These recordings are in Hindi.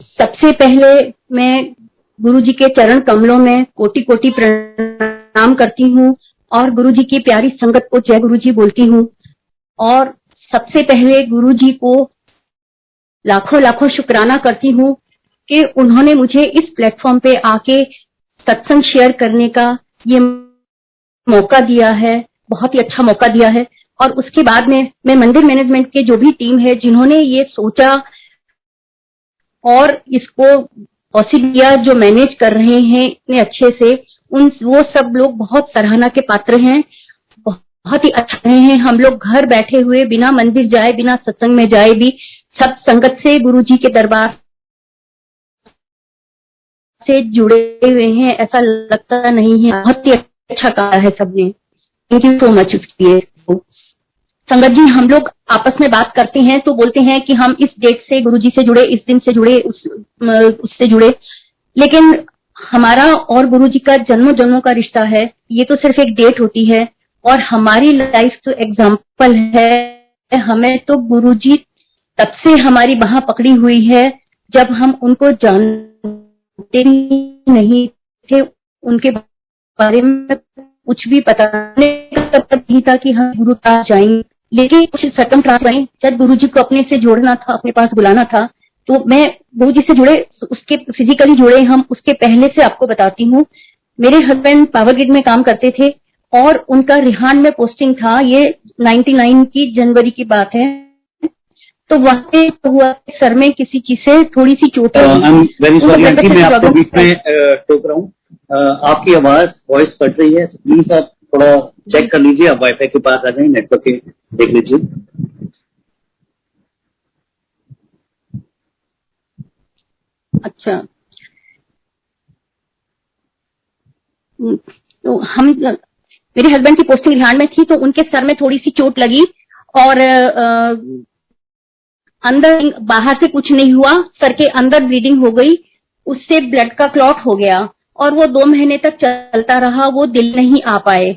सबसे पहले मैं गुरु जी के चरण कमलों में कोटि कोटि प्रणाम करती हूँ और गुरु जी की प्यारी संगत को जय गुरु जी बोलती हूँ। और सबसे पहले गुरु जी को लाखों लाखों शुक्राना करती हूँ कि उन्होंने मुझे इस प्लेटफॉर्म पे आके सत्संग शेयर करने का ये मौका दिया है, बहुत ही अच्छा मौका दिया है। और उसके बाद में मैं मंदिर मैनेजमेंट के जो भी टीम है जिन्होंने ये सोचा और इसको पॉसिबल किया, जो मैनेज कर रहे हैं इतने अच्छे से, वो सब लोग बहुत सराहना के पात्र हैं, बहुत ही अच्छा रहे हैं। हम लोग घर बैठे हुए बिना मंदिर जाए, बिना सत्संग में जाए भी सब संगत से गुरु जी के दरबार से जुड़े हुए हैं, ऐसा लगता नहीं है। बहुत ही अच्छा कहा है सबने, थैंक यू सो मच उसके लिए। संगत जी, हम लोग आपस में बात करते हैं तो बोलते हैं कि हम इस डेट से गुरु जी से जुड़े, इस दिन से जुड़े, उससे जुड़े, लेकिन हमारा और गुरु जी का जन्मों जन्मों का रिश्ता है। ये तो सिर्फ एक डेट होती है और हमारी लाइफ तो एग्जाम्पल है। हमें तो गुरु जी तब से हमारी बाह पकड़ी हुई है जब हम उनको जानते नहीं थे, उनके बारे में कुछ भी पता नहीं था कि हम गुरु पास जाएंगे। लेकिन कुछ सर्कम ट्रांस जब गुरु जी को अपने से जोड़ना था, अपने पास बुलाना था, तो मैं गुरु जी से जुड़े, उसके फिजिकली जुड़े हम उसके पहले से आपको बताती हूँ। मेरे हस्बैंड पावर ग्रिड में काम करते थे और उनका रिहान में पोस्टिंग था। ये 99 की जनवरी की बात है। तो वहां पे हुआ सर में किसी चीज से थोड़ी सी चोट आई। मैं आपको बीच में टोक रहा हूँ। आपकी वॉइस कट रही है, प्लीज आप थोड़ा चेक कर लीजिए। आप वाईफाई के पास आ जाए, नेटवर्क के देख लीजिए। अच्छा, तो हम, मेरे हस्बैंड की पोस्टिंग रिहांड में थी तो उनके सर में थोड़ी सी चोट लगी और अंदर बाहर से कुछ नहीं हुआ, सर के अंदर ब्लीडिंग हो गई, उससे ब्लड का क्लॉट हो गया और वो 2 महीने तक चलता रहा। वो दिल नहीं आ पाए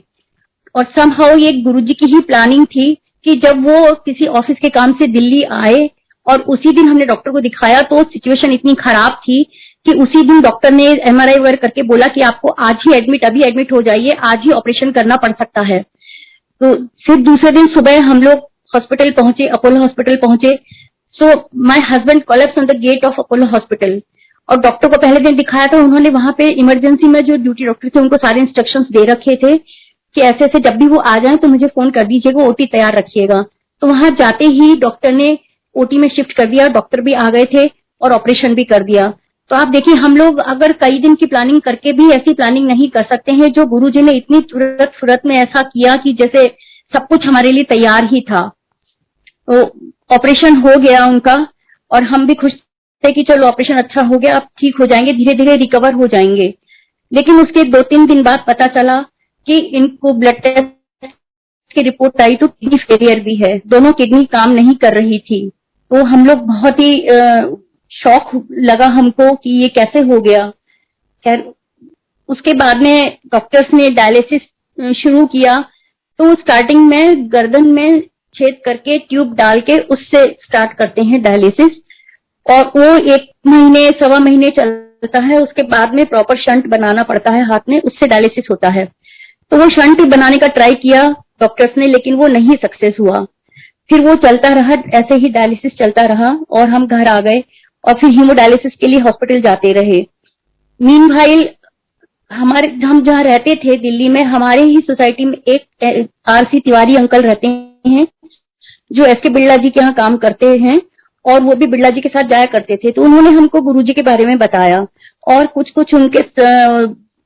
और समहाउ ये गुरुजी की ही प्लानिंग थी कि जब वो किसी ऑफिस के काम से दिल्ली आए और उसी दिन हमने डॉक्टर को दिखाया तो सिचुएशन इतनी खराब थी कि उसी दिन डॉक्टर ने एमआरआई वगैरह करके बोला कि आपको आज ही अभी एडमिट हो जाइए, आज ही ऑपरेशन करना पड़ सकता है। तो फिर दूसरे दिन सुबह हम लोग हॉस्पिटल पहुंचे, अपोलो हॉस्पिटल पहुंचे। So my husband collapse on the gate of Apollo hospital और डॉक्टर को पहले दिन दिखाया था। उन्होंने वहां पे इमरजेंसी में जो ड्यूटी डॉक्टर थे उनको सारे इंस्ट्रक्शंस दे रखे थे कि ऐसे ऐसे जब भी वो आ जाए तो मुझे फोन कर दीजिएगा, ओटी तैयार रखिएगा। तो वहां जाते ही डॉक्टर ने ओटी में शिफ्ट कर दिया, डॉक्टर भी आ गए थे और ऑपरेशन भी कर दिया। तो आप देखिए, हम लोग अगर कई दिन की प्लानिंग करके भी ऐसी प्लानिंग नहीं कर सकते हैं, जो गुरुजी ने इतनी तुरंत में ऐसा किया कि जैसे सब कुछ हमारे लिए तैयार ही था। तो ऑपरेशन हो गया उनका और हम भी खुश थे कि चलो ऑपरेशन अच्छा हो गया, अब ठीक हो जाएंगे, धीरे धीरे रिकवर हो जाएंगे। लेकिन उसके 2-3 दिन बाद पता चला कि इनको ब्लड टेस्ट की रिपोर्ट आई तो किडनी फेलियर भी है, दोनों किडनी काम नहीं कर रही थी। तो हम लोग बहुत ही शॉक लगा हमको कि ये कैसे हो गया। खैर उसके बाद में डॉक्टर्स ने डायलिसिस शुरू किया। तो स्टार्टिंग में गर्दन में छेद करके ट्यूब डाल के उससे स्टार्ट करते हैं डायलिसिस और वो 1 महीने 1.25 महीने चलता है। उसके बाद में प्रॉपर शंट बनाना पड़ता है हाथ में, उससे डायलिसिस होता है। तो वो शंट बनाने का ट्राई किया डॉक्टर्स ने, लेकिन वो नहीं सक्सेस हुआ। फिर वो चलता रहा, ऐसे ही डायलिसिस चलता रहा और हम घर आ गए और फिर हीमोडायलिसिस के लिए हॉस्पिटल जाते रहे। मीनवाइल हम जहाँ रहते थे दिल्ली में, हमारे ही सोसाइटी में एक आरसी तिवारी अंकल रहते हैं जो एसके बिरला जी के यहाँ काम करते हैं और वो भी बिरला जी के साथ जाया करते थे। तो उन्होंने हमको गुरुजी के बारे में बताया और कुछ कुछ उनके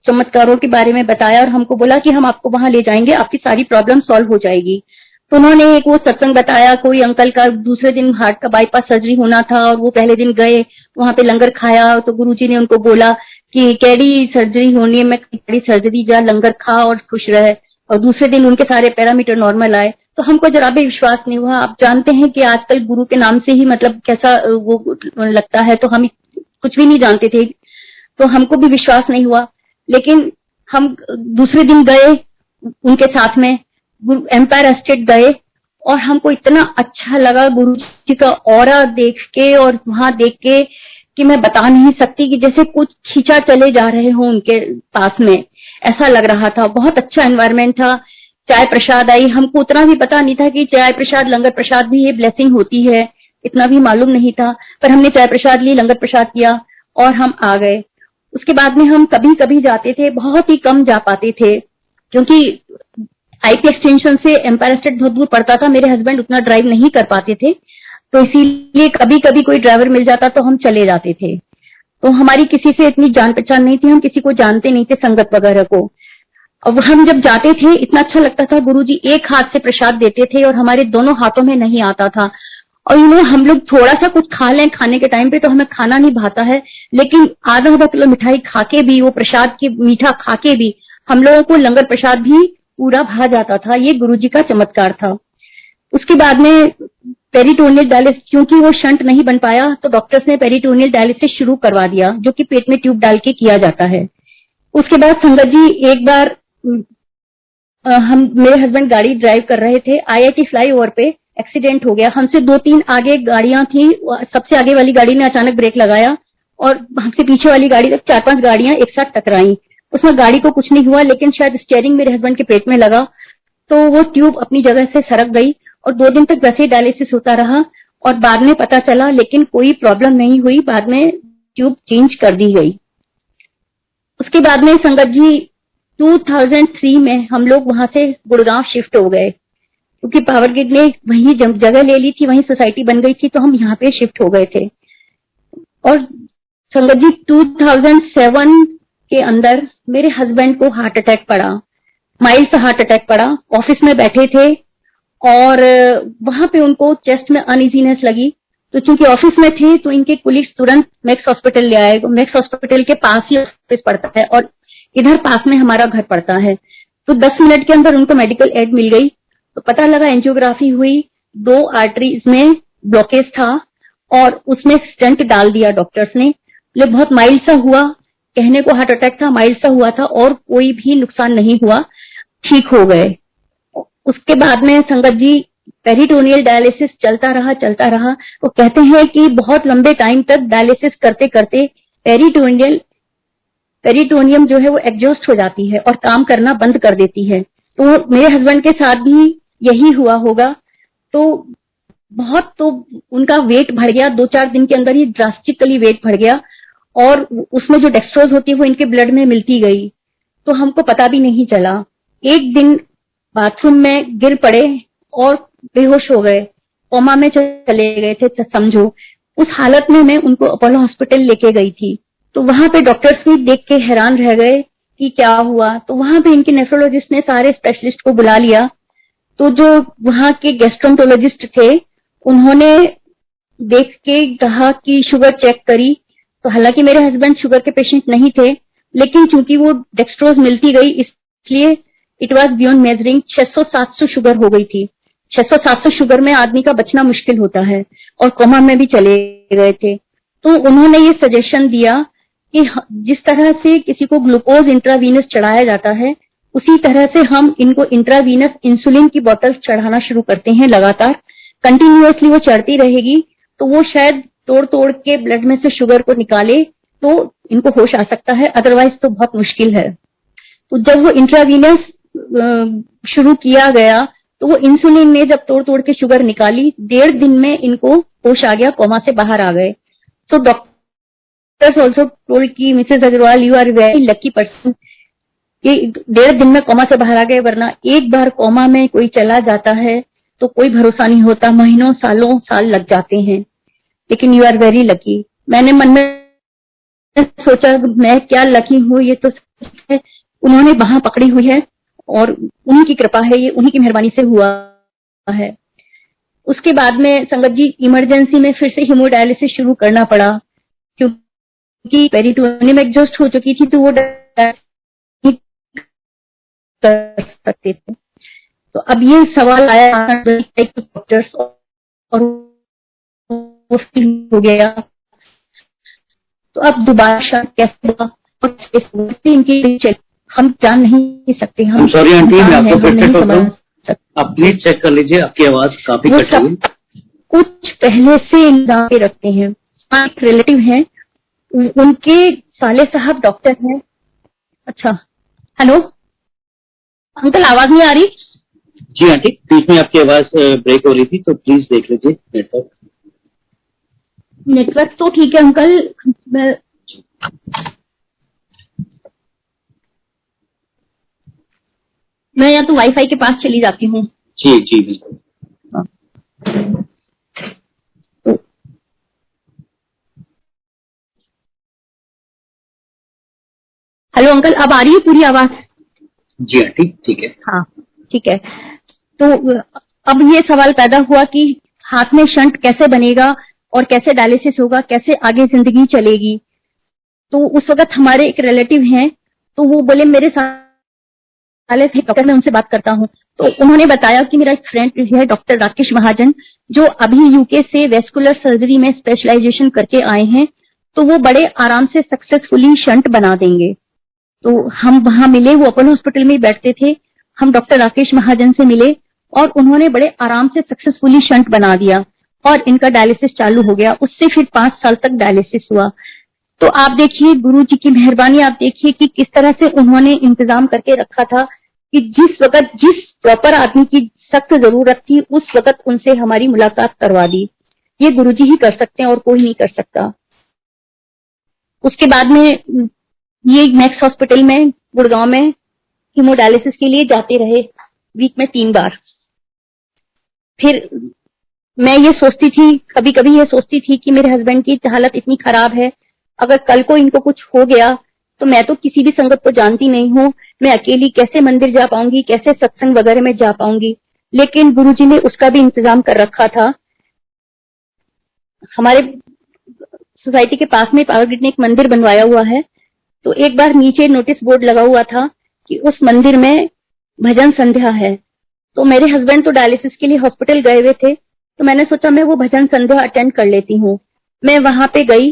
चमत्कारों के बारे में बताया और हमको बोला कि हम आपको वहां ले जाएंगे, आपकी सारी प्रॉब्लम सॉल्व हो जाएगी। तो उन्होंने एक वो सत्संग बताया, कोई अंकल का दूसरे दिन हार्ट का बाईपास सर्जरी होना था और वो पहले दिन गए, वहां पे लंगर खाया तो गुरुजी ने उनको बोला कि कैडी सर्जरी होनी है, मैं कैडी सर्जरी जा, लंगर खा और खुश रहे। और दूसरे दिन उनके सारे पैरामीटर नॉर्मल आए। तो हमको जरा भी विश्वास नहीं हुआ। आप जानते हैं कि आजकल गुरु के नाम से ही मतलब कैसा वो लगता है, तो हम कुछ भी नहीं जानते थे, तो हमको भी विश्वास नहीं हुआ। लेकिन हम दूसरे दिन गए उनके साथ में, एम्पायर एस्टेट गए और हमको इतना अच्छा लगा गुरु जी का ऑरा देख के और वहां देख के कि मैं बता नहीं सकती, कि जैसे कुछ खींचा चले जा रहे हो उनके पास में, ऐसा लग रहा था। बहुत अच्छा एनवायरनमेंट था। चाय प्रसाद आई, हमको उतना भी पता नहीं था कि चाय प्रसाद लंगर प्रसाद भी ये ब्लेसिंग होती है, इतना भी मालूम नहीं था। पर हमने चाय प्रसाद ली, लंगर प्रसाद किया और हम आ गए। उसके बाद में हम कभी कभी जाते थे, बहुत ही कम जा पाते थे, क्योंकि आईपी एक्सटेंशन से एम्पायर स्टेट बहुत दूर पड़ता था। मेरे हस्बैंड उतना ड्राइव नहीं कर पाते थे, तो इसीलिए कभी कभी कोई ड्राइवर मिल जाता तो हम चले जाते थे। तो हमारी किसी से इतनी जान पहचान नहीं थी, हम किसी को जानते नहीं थे संगत वगैरह को। अब हम जब जाते थे इतना अच्छा लगता था, गुरुजी एक हाथ से प्रसाद देते थे और हमारे दोनों हाथों में नहीं आता था। और हम लोग थोड़ा सा कुछ खा लें खाने के टाइम पे तो हमें खाना नहीं भाता है, लेकिन आधा किलो मिठाई खा के भी, वो प्रसाद की मीठा खा के भी हम लोगों को लंगर प्रसाद भी पूरा भा जाता था। ये गुरुजी का चमत्कार था। उसके बाद में पेरिटोनियल डायलिसिस, क्योंकि वो शंट नहीं बन पाया तो डॉक्टर्स ने पेरिटोनियल डायलिसिस शुरू करवा दिया, जो कि पेट में ट्यूब डाल के किया जाता है। उसके बाद संगत जी एक बार मेरे हस्बैंड गाड़ी ड्राइव कर रहे थे, आईआईटी फ्लाईओवर पे एक्सीडेंट हो गया। हमसे 2-3 आगे गाड़ियां थी, सबसे आगे वाली गाड़ी ने अचानक ब्रेक लगाया और हमसे पीछे वाली गाड़ी तक 4-5 गाड़ियां एक साथ टकराई। उसमें गाड़ी को कुछ नहीं हुआ, लेकिन शायद स्टीयरिंग मेरे हस्बैंड के पेट में लगा तो वो ट्यूब अपनी जगह से सरक गई और 2 दिन तक वैसे ही डायलिसिस होता रहा। और बाद में पता चला, लेकिन कोई प्रॉब्लम नहीं हुई, बाद में ट्यूब चेंज कर दी गई। उसके बाद में संगत जी 2003 में हम लोग वहां से गुड़गांव शिफ्ट हो गए, क्योंकि पावर ग्रिड ने वहीं जगह ले ली थी, वहीं सोसाइटी बन गई थी, तो हम यहाँ पे शिफ्ट हो गए थे। और संगत जी 2007 के अंदर मेरे हस्बैंड को हार्ट अटैक पड़ा, माइल्ड सा हार्ट अटैक पड़ा। ऑफिस में बैठे थे और वहां पे उनको चेस्ट में अनइजीनेस लगी, तो चूंकि ऑफिस में थे तो इनके कुलीग्स तुरंत मैक्स हॉस्पिटल ले आए। मैक्स हॉस्पिटल के पास ही ऑफिस पड़ता है और इधर पास में हमारा घर पड़ता है। तो 10 मिनट के अंदर उनको मेडिकल एड मिल गई। तो पता लगा, एंजियोग्राफी हुई, 2 आर्टरीज में ब्लॉकेज था और उसमें स्टेंट डाल दिया डॉक्टर्स ने। लेकिन बहुत माइल्ड सा हुआ, कहने को हार्ट अटैक था, माइल्ड सा हुआ था और कोई भी नुकसान नहीं हुआ, ठीक हो गए। उसके बाद में संगत जी पेरिटोनियल डायलिसिस चलता रहा। वो कहते हैं कि बहुत लंबे टाइम तक डायलिसिस करते करते पेरिटोनियम जो है वो एग्जॉस्ट हो जाती है और काम करना बंद कर देती है। तो मेरे हस्बैंड के साथ भी यही हुआ होगा। तो बहुत, तो उनका वेट बढ़ गया, 2-4 दिन के अंदर ही ड्रास्टिकली वेट बढ़ गया और उसमें जो डेक्सट्रोज होती है वो इनके ब्लड में मिलती गई, तो हमको पता भी नहीं चला। एक दिन बाथरूम में गिर पड़े और बेहोश हो गए, कोमा में चले गए थे समझो। उस हालत में मैं उनको अपोलो हॉस्पिटल लेके गई थी, तो वहां पे डॉक्टर्स भी देख के हैरान रह गए कि क्या हुआ। तो वहां पे इनके नेफ्रोलॉजिस्ट ने सारे स्पेशलिस्ट को बुला लिया। तो जो वहां के गैस्ट्रोन्टोलॉजिस्ट थे उन्होंने देख के कहा कि शुगर चेक करी, तो हालांकि मेरे हस्बैंड शुगर के पेशेंट नहीं थे, लेकिन चूंकि वो डेक्सट्रोज मिलती गई इसलिए it was beyond measuring, 600-700 sugar हो गई थी। 600-700 शुगर में आदमी का बचना मुश्किल होता है और कोमा में भी चले गए थे। तो उन्होंने ये सजेशन दिया कि जिस तरह से किसी को ग्लूकोज इंट्रावीनस चढ़ाया जाता है, उसी तरह से हम इनको इंट्रावीनस इंसुलिन की बोतल चढ़ाना शुरू करते हैं। लगातार कंटिन्यूअसली वो चढ़ती रहेगी तो वो शायद तोड़ के ब्लड में से शुगर को निकाले तो इनको होश आ सकता है, अदरवाइज तो बहुत मुश्किल है। तो जब वो इंट्रावीनस शुरू किया गया तो वो इंसुलिन ने जब तोड़ के शुगर निकाली, 1.5 दिन में इनको होश आ गया, कोमा से बाहर आ गए। तो डॉक्टर्स ऑल्सो टोल्ड की Mrs Agarwal you are very lucky person, ये 1.5 दिन में कोमा से बाहर आ गए, वरना एक बार कोमा में कोई चला जाता है तो कोई भरोसा नहीं होता, महीनों सालों साल लग जाते हैं। लेकिन यू आर वेरी लकी। मैंने मन में सोचा मैं क्या लकी हूँ, ये तो है उन्होंने बाह पकड़ी हुई है और उन्हीं की कृपा है, ये उन्हीं की मेहरबानी से हुआ है। उसके बाद में संगत जी इमरजेंसी में फिर से हीमोडायलिसिस शुरू करना पड़ा, क्योंकि पेरिटोनियम एग्जॉस्ट हो चुकी थी तो वो कर सकते थे। तो अब ये सवाल आया डॉक्टर्स और वो हो गया, तो अब दोबारा कैसे हुआ और इनकी हम जान नहीं सकते। हम सॉरी आंटी, मैं आपको फिर से कहता हूँ, आप प्लीज चेक कर लीजिए, आपकी आवाज काफी कट रही है। कुछ पहले से इंतजाम पे रखते हैं, एक रिलेटिव है उनके साले साहब डॉक्टर हैं। अच्छा, हेलो अंकल, आवाज नहीं आ रही? जी आंटी, बीच में आपकी आवाज ब्रेक हो रही थी, तो प्लीज देख लीजिए नेटवर्क। नेटवर्क तो ठीक है अंकल, मैं या तो वाईफाई के पास चली जाती हूँ। जी जी बिल्कुल। हेलो अंकल, अब आ रही है पूरी आवाज? जी आंटी ठीक है। हाँ ठीक है। तो अब ये सवाल पैदा हुआ कि हाथ में शंट कैसे बनेगा और कैसे डायलिसिस होगा, कैसे आगे जिंदगी चलेगी। तो उस वक्त हमारे एक रिलेटिव हैं, तो वो बोले मेरे साले थे डॉक्टर, मैं उनसे बात करता हूँ। तो उन्होंने बताया कि मेरा एक फ्रेंड है डॉक्टर राकेश महाजन, जो अभी यूके से वेस्कुलर सर्जरी में स्पेशलाइजेशन करके आए हैं, तो वो बड़े आराम से सक्सेसफुली शंट बना देंगे। तो हम वहां मिले, वो अपोलो हॉस्पिटल में ही बैठते थे। हम डॉक्टर राकेश महाजन से मिले और उन्होंने बड़े आराम से सक्सेसफुली शंट बना दिया और इनका डायलिसिस चालू हो गया। उससे फिर 5 साल तक डायलिसिस हुआ। तो आप देखिए गुरु जी की मेहरबानी, आप देखिए कि किस तरह से उन्होंने इंतजाम करके रखा था कि जिस वक्त जिस प्रॉपर आदमी की सख्त जरूरत थी, उस वक्त उनसे हमारी मुलाकात करवा दी। ये गुरु जी ही कर सकते हैं और कोई नहीं कर सकता। उसके बाद में ये मैक्स हॉस्पिटल में गुड़गांव में हीमोडायलिसिस के लिए जाते रहे, वीक में 3 बार। फिर मैं ये सोचती थी, कभी कभी ये सोचती थी कि मेरे हस्बैंड की हालत इतनी खराब है, अगर कल को इनको कुछ हो गया तो मैं तो किसी भी संगत को जानती नहीं हूँ, मैं अकेली कैसे मंदिर जा पाऊंगी, कैसे सत्संग वगैरह में जा पाऊंगी। लेकिन गुरुजी ने उसका भी इंतजाम कर रखा था। हमारे सोसाइटी के पास में पावर ग्रिड ने एक मंदिर बनवाया हुआ है, तो एक बार नीचे नोटिस बोर्ड लगा हुआ था कि उस मंदिर में भजन संध्या है। तो मेरे हस्बैंड तो डायलिसिस के लिए हॉस्पिटल गए हुए थे, तो मैंने सोचा मैं वो भजन संध्या अटेंड कर लेती हूँ। मैं वहां पे गई,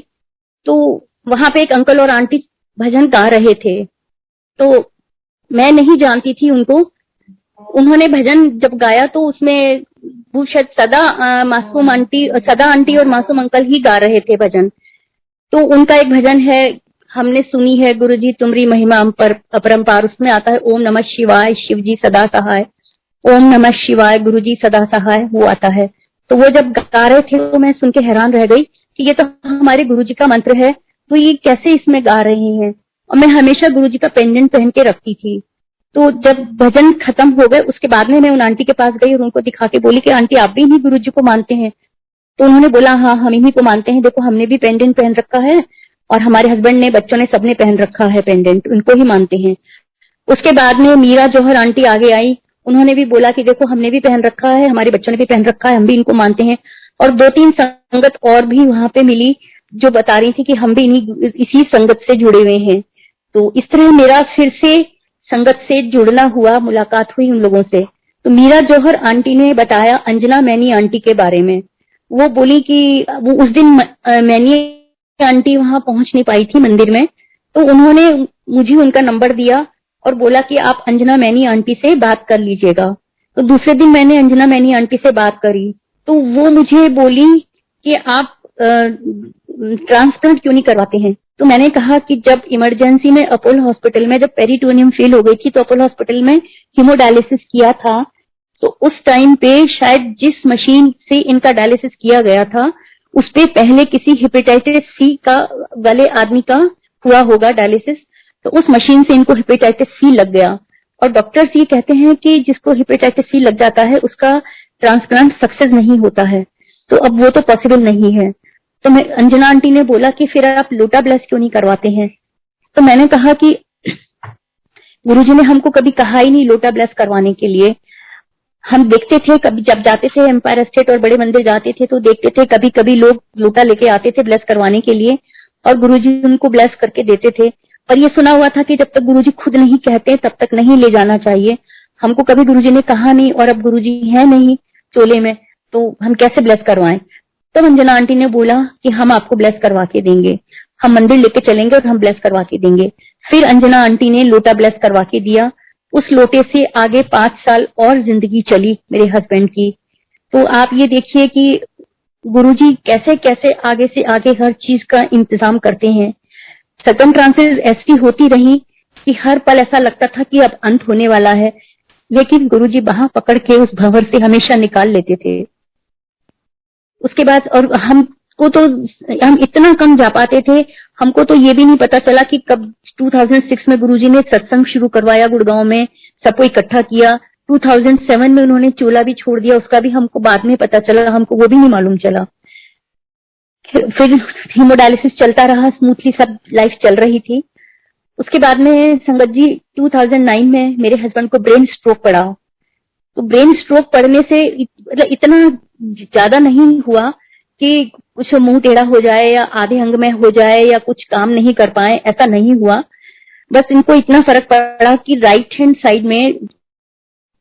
तो वहां पे एक अंकल और आंटी भजन गा रहे थे, तो मैं नहीं जानती थी उनको। उन्होंने भजन जब गाया तो उसमें वो शायद मासूम आंटी, सदा आंटी और मासूम अंकल ही गा रहे थे भजन। तो उनका एक भजन है, हमने सुनी है गुरुजी तुमरी महिमा अपरंपार, उसमें आता है ओम नमः शिवाय शिवजी सदा सहाय, ओम नमः शिवाय गुरुजी सदा सहाय, वो आता है। तो वो जब गा रहे थे तो मैं सुन के हैरान रह गई कि ये तो हमारे गुरुजी का मंत्र है, तो ये कैसे इसमें गा रहे हैं। और मैं हमेशा गुरुजी का पेंडेंट पहन के रखती थी। तो जब भजन खत्म हो गए उसके बाद में मैं उन आंटी के पास गई और उनको दिखा के बोली कि आंटी आप भी इन्हीं गुरुजी को मानते हैं? तो उन्होंने बोला हाँ हम इन्हीं को मानते हैं, देखो हमने भी पेंडेंट पहन रखा है और हमारे हस्बैंड ने, बच्चों ने, सबने पहन रखा है पेंडेंट, उनको ही मानते हैं। उसके बाद में मीरा जौहर आंटी आगे आई, उन्होंने भी बोला कि देखो हमने भी पहन रखा है, हमारे बच्चों ने भी पहन रखा है, हम भी इनको मानते हैं। और 2-3 संगत और भी वहां पे मिली जो बता रही थी कि हम भी इसी संगत से जुड़े हुए हैं। तो इस तरह मेरा फिर से संगत से जुड़ना हुआ, मुलाकात हुई उन लोगों से। तो मीरा जौहर आंटी ने बताया अंजना मैनी आंटी के बारे में। वो बोली कि वो उस दिन मैनी आंटी वहां पहुंच नहीं पाई थी मंदिर में, तो उन्होंने मुझे उनका नंबर दिया और बोला कि आप अंजना मैनी आंटी से बात कर लीजिएगा। तो दूसरे दिन मैंने अंजना मैनी आंटी से बात करी, तो वो मुझे बोली कि आप ट्रांसप्लांट क्यों नहीं करवाते हैं। तो मैंने कहा कि जब इमरजेंसी में अपोलो हॉस्पिटल में जब पेरिटोनियम फेल हो गई थी, तो अपोलो हॉस्पिटल में हीमोडायलिसिस किया था, तो उस टाइम पे शायद जिस मशीन से इनका डायलिसिस किया गया था उस पे पहले किसी हेपेटाइटिस सी का वाले आदमी का हुआ होगा डायलिसिस, तो उस मशीन से इनको हेपेटाइटिस सी लग गया। और डॉक्टर्स ये कहते हैं कि जिसको हेपेटाइटिस सी लग जाता है उसका ट्रांसप्लांट सक्सेस नहीं होता है, तो अब वो तो पॉसिबल नहीं है। तो मैं, अंजना आंटी ने बोला कि फिर आप लोटा ब्लेस क्यों नहीं करवाते हैं। तो मैंने कहा कि गुरुजी ने हमको कभी कहा ही नहीं लोटा ब्लेस करवाने के लिए। हम देखते थे, कभी जब जाते थे एम्पायर स्टेट और बड़े मंदिर जाते थे तो देखते थे कभी कभी लोग लोटा लेके आते थे ब्लेस करवाने के लिए और गुरुजी उनको ब्लेस करके देते थे। और ये सुना हुआ था कि जब तक गुरुजी खुद नहीं कहते तब तक नहीं ले जाना चाहिए। हमको कभी गुरुजी ने कहा नहीं, और अब गुरुजी है नहीं चोले में, तो हम कैसे ब्लेस करवाएं। तब अंजना आंटी ने बोला कि हम आपको ब्लेस करवा के देंगे, हम मंदिर लेके चलेंगे और हम ब्लेस करवा के देंगे। फिर अंजना आंटी ने लोटा ब्लेस करवा के दिया। उस लोटे से आगे 5 साल और जिंदगी चली मेरे हस्बैंड की। तो आप ये देखिए कि गुरुजी कैसे कैसे आगे से आगे हर चीज का इंतजाम करते हैं। सर्कमस्टांसेस ऐसी होती रही कि हर पल ऐसा लगता था कि अब अंत होने वाला है, लेकिन गुरुजी बाह पकड़ के उस भंवर से हमेशा निकाल लेते थे। उसके बाद और हम इतना कम जा पाते थे, हमको तो ये भी नहीं पता चला कि कब 2006 में गुरुजी ने सत्संग शुरू करवाया गुड़गांव में, सबको इकट्ठा किया। 2007 में उन्होंने चोला भी छोड़ दिया, उसका भी हमको बाद में पता चला, हमको वो भी नहीं मालूम चला। फिर हीमोडायलिसिस चलता रहा, स्मूथली सब लाइफ चल रही थी। उसके बाद में संगत जी 2009 में मेरे हस्बैंड को ब्रेन स्ट्रोक पड़ा। तो ब्रेन स्ट्रोक पड़ने से मतलब इतना ज्यादा नहीं हुआ कि कुछ मुंह टेढ़ा हो जाए या आधे अंग में हो जाए या कुछ काम नहीं कर पाए, ऐसा नहीं हुआ। बस इनको इतना फर्क पड़ा कि राइट हैंड साइड में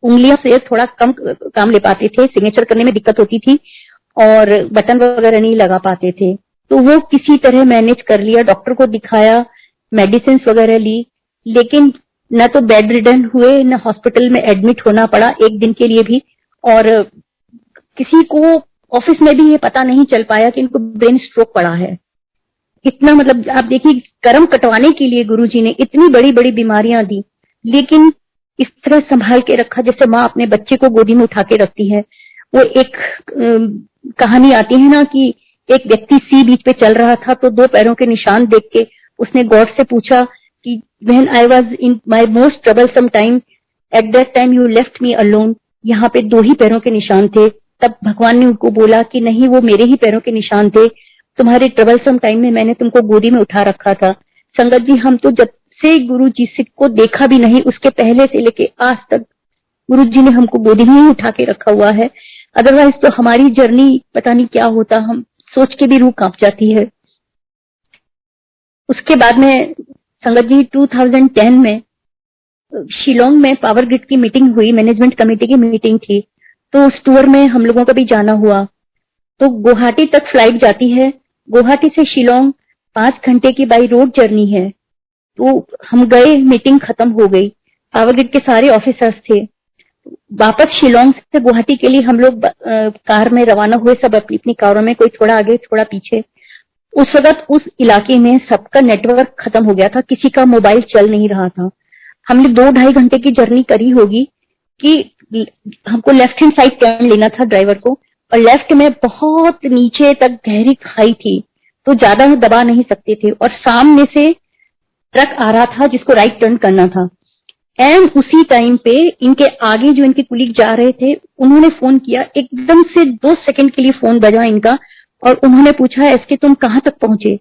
उंगलियों से थोड़ा कम काम ले पाते थे, सिग्नेचर करने में दिक्कत होती थी और बटन वगैरह नहीं लगा पाते थे। तो वो किसी तरह मैनेज कर लिया, डॉक्टर को दिखाया, मेडिसिन वगैरह ली, लेकिन न तो बेड रिडन हुए न हॉस्पिटल में एडमिट होना पड़ा एक दिन के लिए भी। और किसी को ऑफिस में भी ये पता नहीं चल पाया कि इनको ब्रेन स्ट्रोक पड़ा है। इतना मतलब आप देखिए, कर्म कटवाने के लिए गुरुजी ने इतनी बड़ी बड़ी बीमारियां दी, लेकिन इस तरह संभाल के रखा जैसे माँ अपने बच्चे को गोदी में उठा के रखती है। वो एक कहानी आती है ना कि एक व्यक्ति सी बीच पे चल रहा था, तो 2 पैरों के निशान देख के उसने गॉड से पूछा कि when I was in my most troublesome time, at that time you left me alone. यहाँ पे 2 ही पैरों के निशान थे। तब भगवान ने उनको बोला कि नहीं, वो मेरे ही पैरों के निशान थे, तुम्हारे ट्रबलसम टाइम में मैंने तुमको गोदी में उठा रखा था। संगत जी, हम तो जब से गुरु जी को देखा भी नहीं, उसके पहले से लेके आज तक गुरु जी ने हमको गोदी में ही उठा के रखा हुआ है। अदरवाइज तो हमारी जर्नी पता नहीं क्या होता, हम सोच के भी रूह कांप जाती है। उसके बाद में संगत जी 2010 में शिलोंग में पावर ग्रिड की मीटिंग हुई, मैनेजमेंट कमेटी की मीटिंग थी। तो उस टूर में हम लोगों का भी जाना हुआ। तो गुवाहाटी तक फ्लाइट जाती है, गुवाहाटी से शिलोंग 5 घंटे की बाई रोड जर्नी है। तो हम गए, मीटिंग खत्म हो गई, पावर ग्रिड के सारे ऑफिसर्स थे। वापस शिलोंग से गुवाहाटी के लिए हम लोग कार में रवाना हुए, सब अपनी अपनी कारों में, कोई थोड़ा आगे थोड़ा पीछे। उस वक्त उस इलाके में सबका नेटवर्क खत्म हो गया था, किसी का मोबाइल चल नहीं रहा था। हमने 2-2.5 घंटे की जर्नी करी होगी कि हमको लेफ्ट हैंड साइड टर्न लेना था ड्राइवर को, और लेफ्ट में बहुत नीचे तक गहरी खाई थी, तो ज्यादा दबा नहीं सकते थे, और सामने से ट्रक आ रहा था जिसको राइट टर्न करना था। एंड उसी टाइम पे इनके आगे जो इनके कुलीग जा रहे थे, उन्होंने फोन किया, एकदम से 2 सेकंड के लिए फोन बजा इनका, और उन्होंने पूछा एसके तुम कहां तक पहुंचे।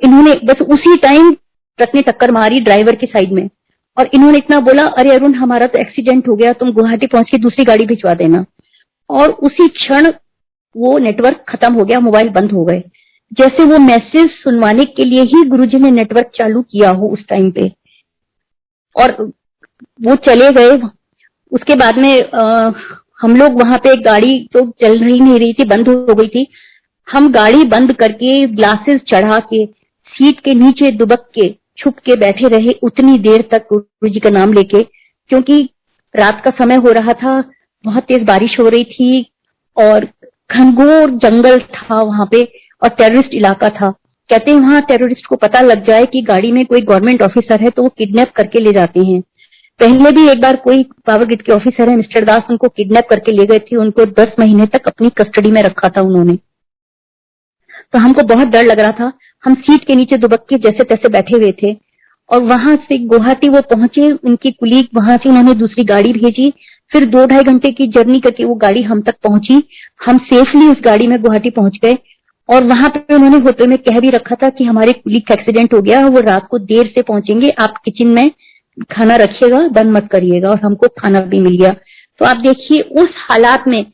इन्होंने बस उसी टाइम ट्रक ने टक्कर मारी ड्राइवर के साइड में, और इन्होंने इतना बोला, अरे अरुण हमारा तो एक्सीडेंट हो गया, तुम गुवाहाटी पहुंच के दूसरी गाड़ी भिजवा देना। और उसी क्षण वो नेटवर्क खत्म हो गया, मोबाइल बंद हो गए, जैसे वो मैसेज सुनवाने के लिए ही गुरुजी ने नेटवर्क चालू किया हो उस टाइम पे। और वो चले गए। उसके बाद में हम लोग वहां पे गाड़ी तो चल नहीं रही थी, बंद हो गई थी। हम गाड़ी बंद करके ग्लासेस चढ़ा के सीट के नीचे दुबक के छुप के बैठे रहे उतनी देर तक गुरुजी का नाम लेके, क्योंकि रात का समय हो रहा था, बहुत तेज बारिश हो रही थी और घनघोर जंगल था वहां पे, और टेररिस्ट इलाका था। कहते हैं वहां टेररिस्ट को पता लग जाए कि गाड़ी में कोई गवर्नमेंट ऑफिसर है तो वो किडनैप करके ले जाते हैं। पहले भी एक बार कोई पावर ग्रिड के ऑफिसर है मिस्टर दास, उनको किडनैप करके ले गए थे, उनको 10 महीने तक अपनी कस्टडी में रखा था उन्होंने। तो हमको बहुत डर लग रहा था। हम सीट के नीचे दुबक के जैसे तैसे बैठे हुए थे, और वहां से गुवाहाटी वो पहुंचे, उनकी कुलीग वहां से उन्होंने दूसरी गाड़ी भेजी, फिर 2-2.5 घंटे की जर्नी करके वो गाड़ी हम तक पहुंची। हम सेफली उस गाड़ी में गुवाहाटी पहुंच गए, और वहां पे उन्होंने होटल में कह भी रखा था कि हमारे कुलीग का एक्सीडेंट हो गया, वो रात को देर से पहुंचेंगे, आप किचन में खाना रखिएगा, बंद मत करिएगा। और हमको खाना भी मिल गया। तो आप देखिए उस हालात में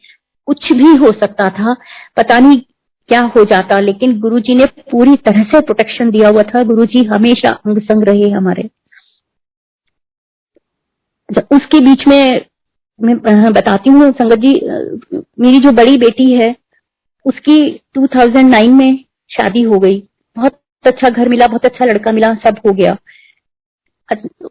कुछ भी हो सकता था, पता नहीं क्या हो जाता, लेकिन गुरुजी ने पूरी तरह से प्रोटेक्शन दिया हुआ था। गुरुजी हमेशा अंग संग रहे हमारे। उसके बीच में मैं बताती हूँ संगत जी, मेरी जो बड़ी बेटी है उसकी 2009 में शादी हो गई, बहुत अच्छा घर मिला, बहुत अच्छा लड़का मिला, सब हो गया।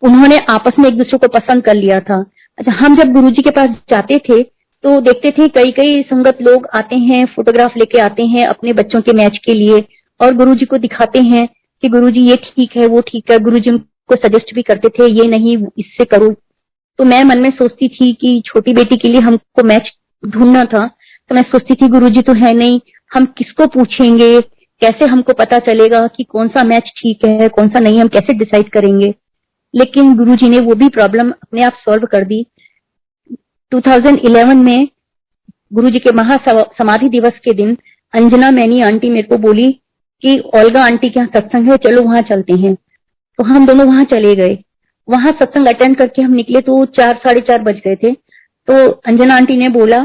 उन्होंने आपस में एक दूसरे को पसंद कर लिया था। अच्छा, हम जब गुरुजी के पास जाते थे तो देखते थे कई कई संगत लोग आते हैं, फोटोग्राफ लेके आते हैं अपने बच्चों के मैच के लिए और गुरुजी को दिखाते हैं कि गुरुजी ये ठीक है, वो ठीक है। गुरुजी उनको सजेस्ट भी करते थे, ये नहीं इससे करो। तो मैं मन में सोचती थी कि छोटी बेटी के लिए हमको मैच ढूंढना था, तो मैं सोचती थी गुरुजी तो है नहीं, हम किसको पूछेंगे, कैसे हमको पता चलेगा कि कौन सा मैच ठीक है, कौन सा नहीं, हम कैसे डिसाइड करेंगे। लेकिन गुरुजी ने वो भी प्रॉब्लम अपने आप सॉल्व कर दी। 2011 में गुरुजी के महासमाधि दिवस के दिन अंजना मैनी आंटी मेरे को बोली कि ओल्गा आंटी के यहाँ सत्संग है, चलो वहां चलते हैं। तो हम दोनों वहां चले गए। वहां सत्संग अटेंड करके हम निकले तो 4 साढ़े 4 बज गए थे। तो अंजना आंटी ने बोला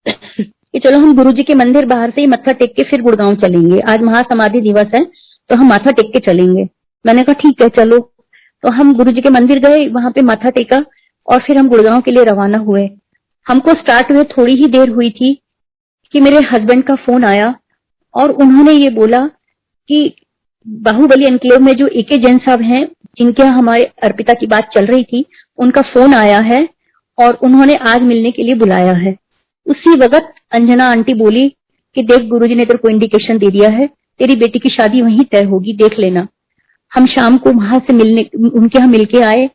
कि चलो हम गुरुजी के मंदिर बाहर से ही मत्था टेक के फिर गुड़गांव चलेंगे, आज महासमाधि दिवस है तो हम माथा टेक के चलेंगे। मैंने कहा ठीक है चलो। तो हम गुरुजी के मंदिर गए, वहां पे माथा टेका और फिर हम गुड़गांव के लिए रवाना हुए। हमको स्टार्ट हुए थोड़ी ही देर हुई थी कि मेरे हस्बैंड का फोन आया और उन्होंने ये बोला कि बाहुबली एनक्लेव में जो एके जैन साहब हैं, जिनके यहाँ हमारे अर्पिता की बात चल रही थी, उनका फोन आया है और उन्होंने आज मिलने के लिए बुलाया है। उसी वक्त अंजना आंटी बोली कि देख गुरुजी ने तेरे को इंडिकेशन दे दिया है, तेरी बेटी की शादी वहीं तय होगी, देख लेना। हम शाम को वहां से मिलने उनके यहाँ मिलके आए।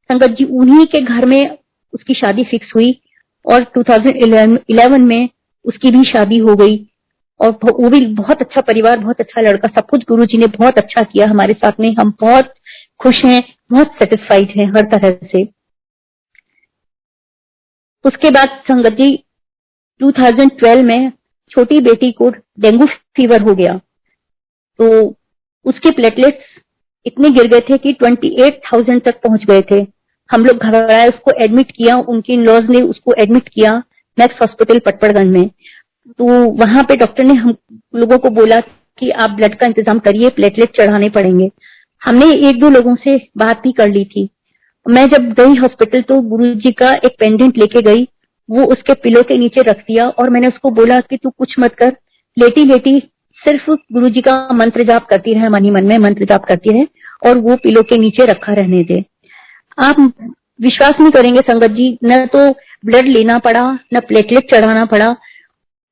संगत जी उन्हीं के घर में उसकी शादी फिक्स हुई और 2011 में उसकी भी शादी हो गई। और वो भी बहुत अच्छा परिवार, बहुत अच्छा लड़का, सब कुछ गुरुजी ने बहुत अच्छा किया हमारे साथ में। हम बहुत खुश हैं, बहुत सेटिस्फाइड हैं हर तरह से। उसके बाद संगत जी 2012 में छोटी बेटी को डेंगू फीवर हो गया, तो उसके प्लेटलेट्स इतने गिर गए थे कि 28,000 तक पहुंच गए थे। हम लोग घबराए, उसको एडमिट किया, उनके इन-लॉज ने उसको एडमिट किया मैक्स हॉस्पिटल पटपड़गंज में। तो वहां पे डॉक्टर ने हम लोगों को बोला कि आप ब्लड का इंतजाम करिए, प्लेटलेट चढ़ाने पड़ेंगे। हमने 1-2 लोगों से बात भी कर ली थी। मैं जब गई हॉस्पिटल तो गुरुजी का एक पेंडेंट लेके गई, वो उसके पिलो के नीचे रख दिया और मैंने उसको बोला कि तू कुछ मत कर, लेटी लेटी सिर्फ गुरुजी का मंत्र जाप करती रहे, मन ही मन में मंत्र जाप करती रहे और वो पिलो के नीचे रखा रहने दे। आप विश्वास नहीं करेंगे संगत जी, न तो ब्लड लेना पड़ा, न प्लेटलेट चढ़ाना पड़ा।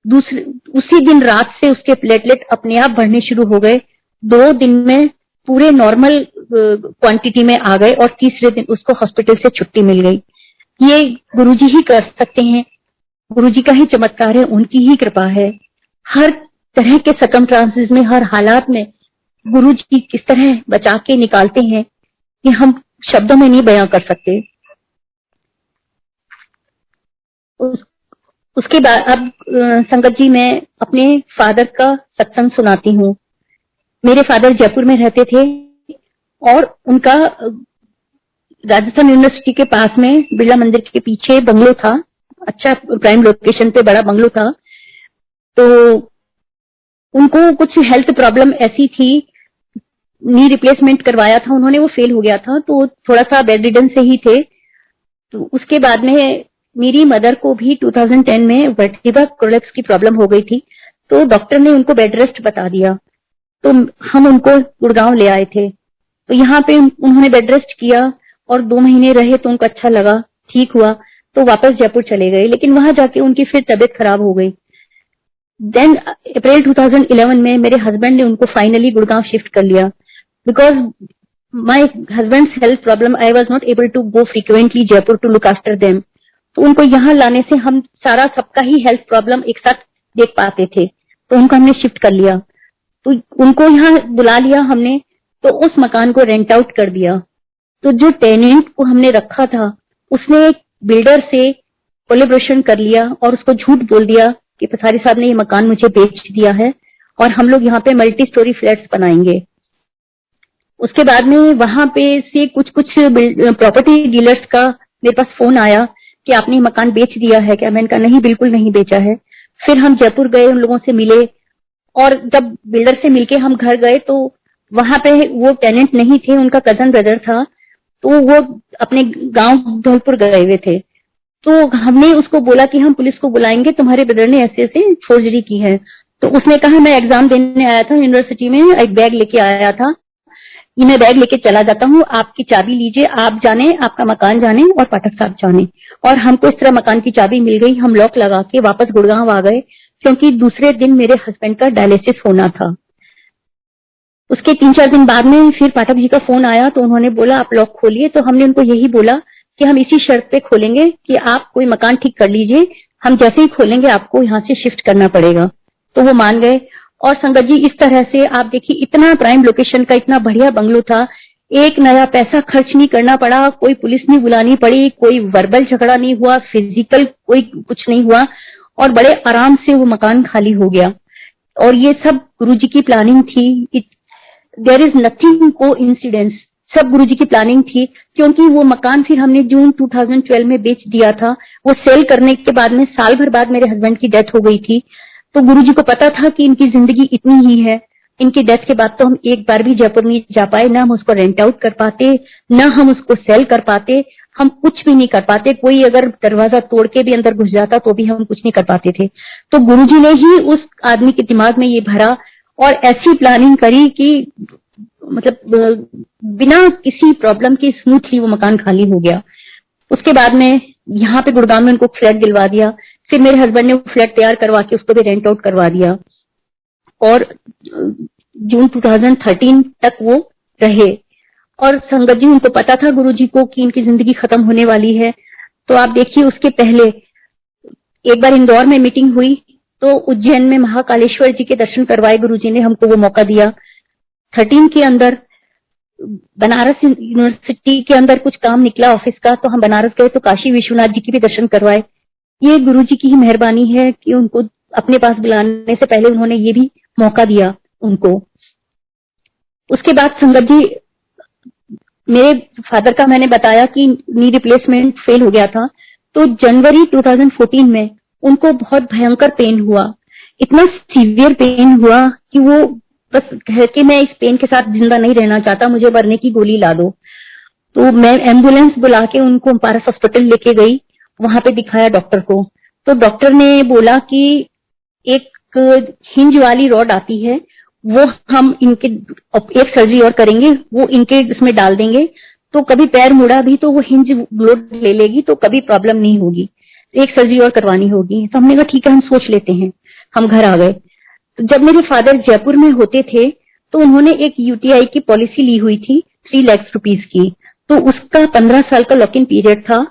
उसी दिन रात से उसके प्लेटलेट अपने आप बढ़ने शुरू हो गए। 2 दिन में पूरे नॉर्मल क्वांटिटी में आ गए और तीसरे दिन उसको हॉस्पिटल से छुट्टी मिल गई। ये गुरुजी ही कर सकते हैं, गुरुजी का ही चमत्कार है, उनकी ही कृपा है। हर तरह के सर्कमस्टांसेस में, हर हालात में गुरुजी किस तरह बचा के निकालते हैं कि हम शब्दों में नहीं बयां कर सकते। उसके बाद अब संगत जी मैं अपने फादर का सत्संग सुनाती हूँ। मेरे फादर जयपुर में रहते थे और उनका राजस्थान यूनिवर्सिटी के पास में बिरला मंदिर के पीछे बंगलो था, अच्छा प्राइम लोकेशन पे बड़ा बंगलो था। तो उनको कुछ हेल्थ प्रॉब्लम ऐसी थी, नी रिप्लेसमेंट करवाया था उन्होंने, वो फेल हो गया था, तो थोड़ा सा बेड रिडन से ही थे। तो उसके बाद में मेरी मदर को भी 2010 में वर्टिब्रा कोलैप्स की प्रॉब्लम हो गई थी, तो डॉक्टर ने उनको बेड रेस्ट बता दिया। तो हम उनको गुड़गांव ले आए थे। तो यहाँ पे उन्होंने बेड रेस्ट किया और 2 महीने रहे तो उनको अच्छा लगा, ठीक हुआ, तो वापस जयपुर चले गए। लेकिन वहां जाके उनकी फिर तबीयत खराब हो गई। देन अप्रैल 2011 में मेरे हस्बैंड ने उनको फाइनली गुड़गांव शिफ्ट कर लिया। Because my husband's health problem, I was not able to go frequently Jaipur to look after them. तो उनको यहाँ लाने से हम सारा सबका ही हेल्थ प्रॉब्लम एक साथ देख पाते थे, तो उनको हमने शिफ्ट कर लिया। तो उनको यहाँ बुला लिया हमने, तो उस मकान को रेंट आउट कर दिया। तो जो टेनेंट को हमने रखा था उसने एक बिल्डर से कोलैबोरेशन कर लिया और उसको झूठ बोल दिया कि पथारी साहब ने ये मकान मुझे बेच दिया है और हम लोग यहाँ पे मल्टी स्टोरी फ्लैट्स बनाएंगे। उसके बाद में वहां पे से कुछ प्रॉपर्टी डीलर्स का मेरे पास फोन आया कि आपने मकान बेच दिया है क्या? मैंने कहा नहीं, बिल्कुल नहीं बेचा है। फिर हम जयपुर गए, उन लोगों से मिले और जब बिल्डर से मिलके हम घर गए तो वहां पे वो टेनेंट नहीं थे, उनका कजन ब्रदर था, तो वो अपने गांव धौलपुर गए हुए थे। तो हमने उसको बोला कि हम पुलिस को बुलाएंगे, तुम्हारे ब्रदर ने ऐसे ऐसे फोर्जरी की है। तो उसने कहा मैं एग्जाम देने आया था यूनिवर्सिटी में, एक बैग लेके आया था, ये मैं बैग लेके चला जाता हूँ, आपकी चाबी लीजिए, आप जाने, आपका मकान जाने और पाठक साहब जाने। और हमको इस तरह मकान की चाबी मिल गई, हम लॉक लगा के वापस गुड़गांव आ गए, क्योंकि दूसरे दिन मेरे हस्बैंड का डायलिसिस होना था। उसके 3-4 दिन बाद में फिर पाठक जी का फोन आया, तो उन्होंने बोला आप लॉक खोलिए। तो हमने उनको यही बोला कि हम इसी शर्त पे खोलेंगे कि आप कोई मकान ठीक कर लीजिए, हम जैसे ही खोलेंगे आपको यहाँ से शिफ्ट करना पड़ेगा। तो वो मान गए। और संगत जी, इस तरह से आप देखिए, इतना प्राइम लोकेशन का इतना बढ़िया बंगलो था, एक नया पैसा खर्च नहीं करना पड़ा, कोई पुलिस नहीं बुलानी पड़ी, कोई वर्बल झगड़ा नहीं हुआ, फिजिकल कोई कुछ नहीं हुआ, और बड़े आराम से वो मकान खाली हो गया। और ये सब गुरुजी की प्लानिंग थी। देयर इज नथिंग को इंसिडेंस, सब गुरुजी की प्लानिंग थी। क्योंकि वो मकान फिर हमने जून 2012 में बेच दिया था। वो सेल करने के बाद में साल भर बाद मेरे हस्बैंड की डेथ हो गई थी। तो गुरुजी को पता था कि इनकी जिंदगी इतनी ही है। इनकी डेथ के बाद तो हम एक बार भी जयपुर नहीं जा पाए, ना हम उसको रेंट आउट कर पाते, ना हम उसको सेल कर पाते, हम कुछ भी नहीं कर पाते। कोई अगर दरवाजा तोड़ के भी अंदर घुस जाता तो भी हम कुछ नहीं कर पाते थे। तो गुरुजी ने ही उस आदमी के दिमाग में ये भरा और ऐसी प्लानिंग करी कि मतलब बिना किसी प्रॉब्लम के स्मूथली वो मकान खाली हो गया। उसके बाद में यहाँ पे गुड़गांव में उनको फ्लैट दिलवा दिया। फिर मेरे हस्बैंड ने फ्लैट तैयार करवा के उसको भी रेंट आउट करवा दिया, और जून 2013 तक वो रहे। और संगत जी, उनको पता था गुरुजी को कि इनकी जिंदगी खत्म होने वाली है। तो आप देखिए, उसके पहले एक बार इंदौर में मीटिंग हुई, तो उज्जैन में महाकालेश्वर जी के दर्शन करवाए गुरुजी ने, हमको वो मौका दिया। 13 के अंदर बनारस यूनिवर्सिटी के अंदर कुछ काम निकला ऑफिस का, तो हम बनारस गए, तो काशी विश्वनाथ जी के भी दर्शन करवाए। ये गुरुजी की ही मेहरबानी है कि उनको अपने पास बुलाने से पहले उन्होंने ये भी मौका दिया उनको। उसके बाद संगत जी, मेरे फादर का मैंने बताया कि नी रिप्लेसमेंट फेल हो गया था। तो जनवरी 2014 में उनको बहुत भयंकर पेन हुआ, इतना सीवियर पेन हुआ कि वो बस कह के मैं इस पेन के साथ जिंदा नहीं रहना चाहता, मुझे मरने की गोली ला दो। तो मैं एम्बुलेंस बुला के उनको पारस हॉस्पिटल लेके गई, वहां पे दिखाया डॉक्टर को। तो डॉक्टर ने बोला कि एक हिंज वाली रॉड आती है, वो हम इनके एक सर्जरी और करेंगे, वो इनके इसमें डाल देंगे, तो कभी पैर मुड़ा भी तो वो हिंज लोड ले लेगी, तो कभी प्रॉब्लम नहीं होगी। एक सर्जरी और करवानी होगी। तो हमने कहा ठीक है, हम सोच लेते हैं। हम घर आ गए। तो जब मेरे फादर जयपुर में होते थे, तो उन्होंने एक यूटीआई की पॉलिसी ली हुई थी 3 लाख रुपीज की। तो उसका 15 साल का लॉक इन पीरियड था,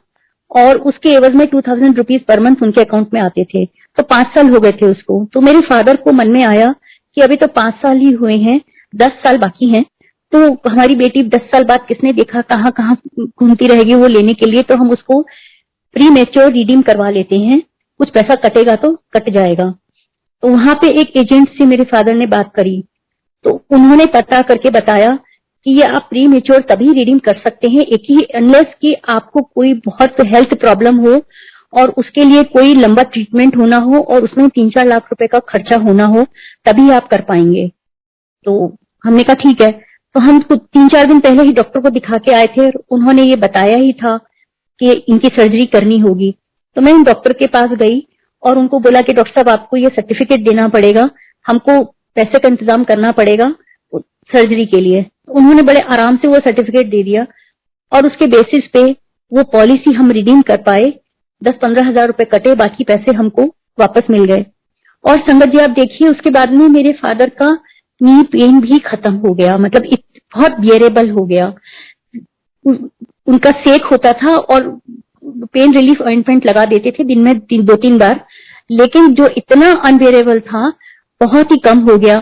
और उसके एवज में 2000 रुपीज पर मंथ उनके अकाउंट में आते थे। तो 5 साल हो गए थे उसको। तो मेरे फादर को मन में आया कि अभी तो 5 साल ही हुए हैं, 10 साल बाकी हैं, तो हमारी बेटी 10 साल बाद किसने देखा, कहाँ कहाँ घूमती रहेगी वो लेने के लिए, तो हम उसको प्री मेच्योर रिडीम करवा लेते हैं, कुछ पैसा कटेगा तो कट जाएगा। तो वहां पे एक एजेंट से मेरे फादर ने बात करी, तो उन्होंने पता करके बताया कि ये आप प्री मेच्योर तभी रिडीम कर सकते हैं एक ही, अनलेस कि आपको कोई बहुत हेल्थ प्रॉब्लम हो और उसके लिए कोई लंबा ट्रीटमेंट होना हो और उसमें 3-4 लाख रुपए का खर्चा होना हो, तभी आप कर पाएंगे। तो हमने कहा ठीक है। तो हम 3-4 दिन पहले ही डॉक्टर को दिखा के आए थे, उन्होंने ये बताया ही था कि इनकी सर्जरी करनी होगी। तो मैं डॉक्टर के पास गई और उनको बोला कि डॉक्टर साहब, आपको ये सर्टिफिकेट देना पड़ेगा, हमको पैसे का इंतजाम करना पड़ेगा सर्जरी के लिए। उन्होंने बड़े आराम से वो सर्टिफिकेट दे दिया, और उसके बेसिस पे वो पॉलिसी हम रिडीम कर पाए। 10-15 हजार रुपए कटे, बाकी पैसे हमको वापस मिल गए। और संगत जी, आप देखिए, उसके बाद में मेरे फादर का नी पेन भी खत्म हो गया, मतलब बहुत बियरेबल हो गया। उनका सेक होता था और पेन रिलीफ ऑइंटमेंट लगा देते थे दिन में 2-3 बार, लेकिन जो इतना अनबियरेबल था बहुत ही कम हो गया।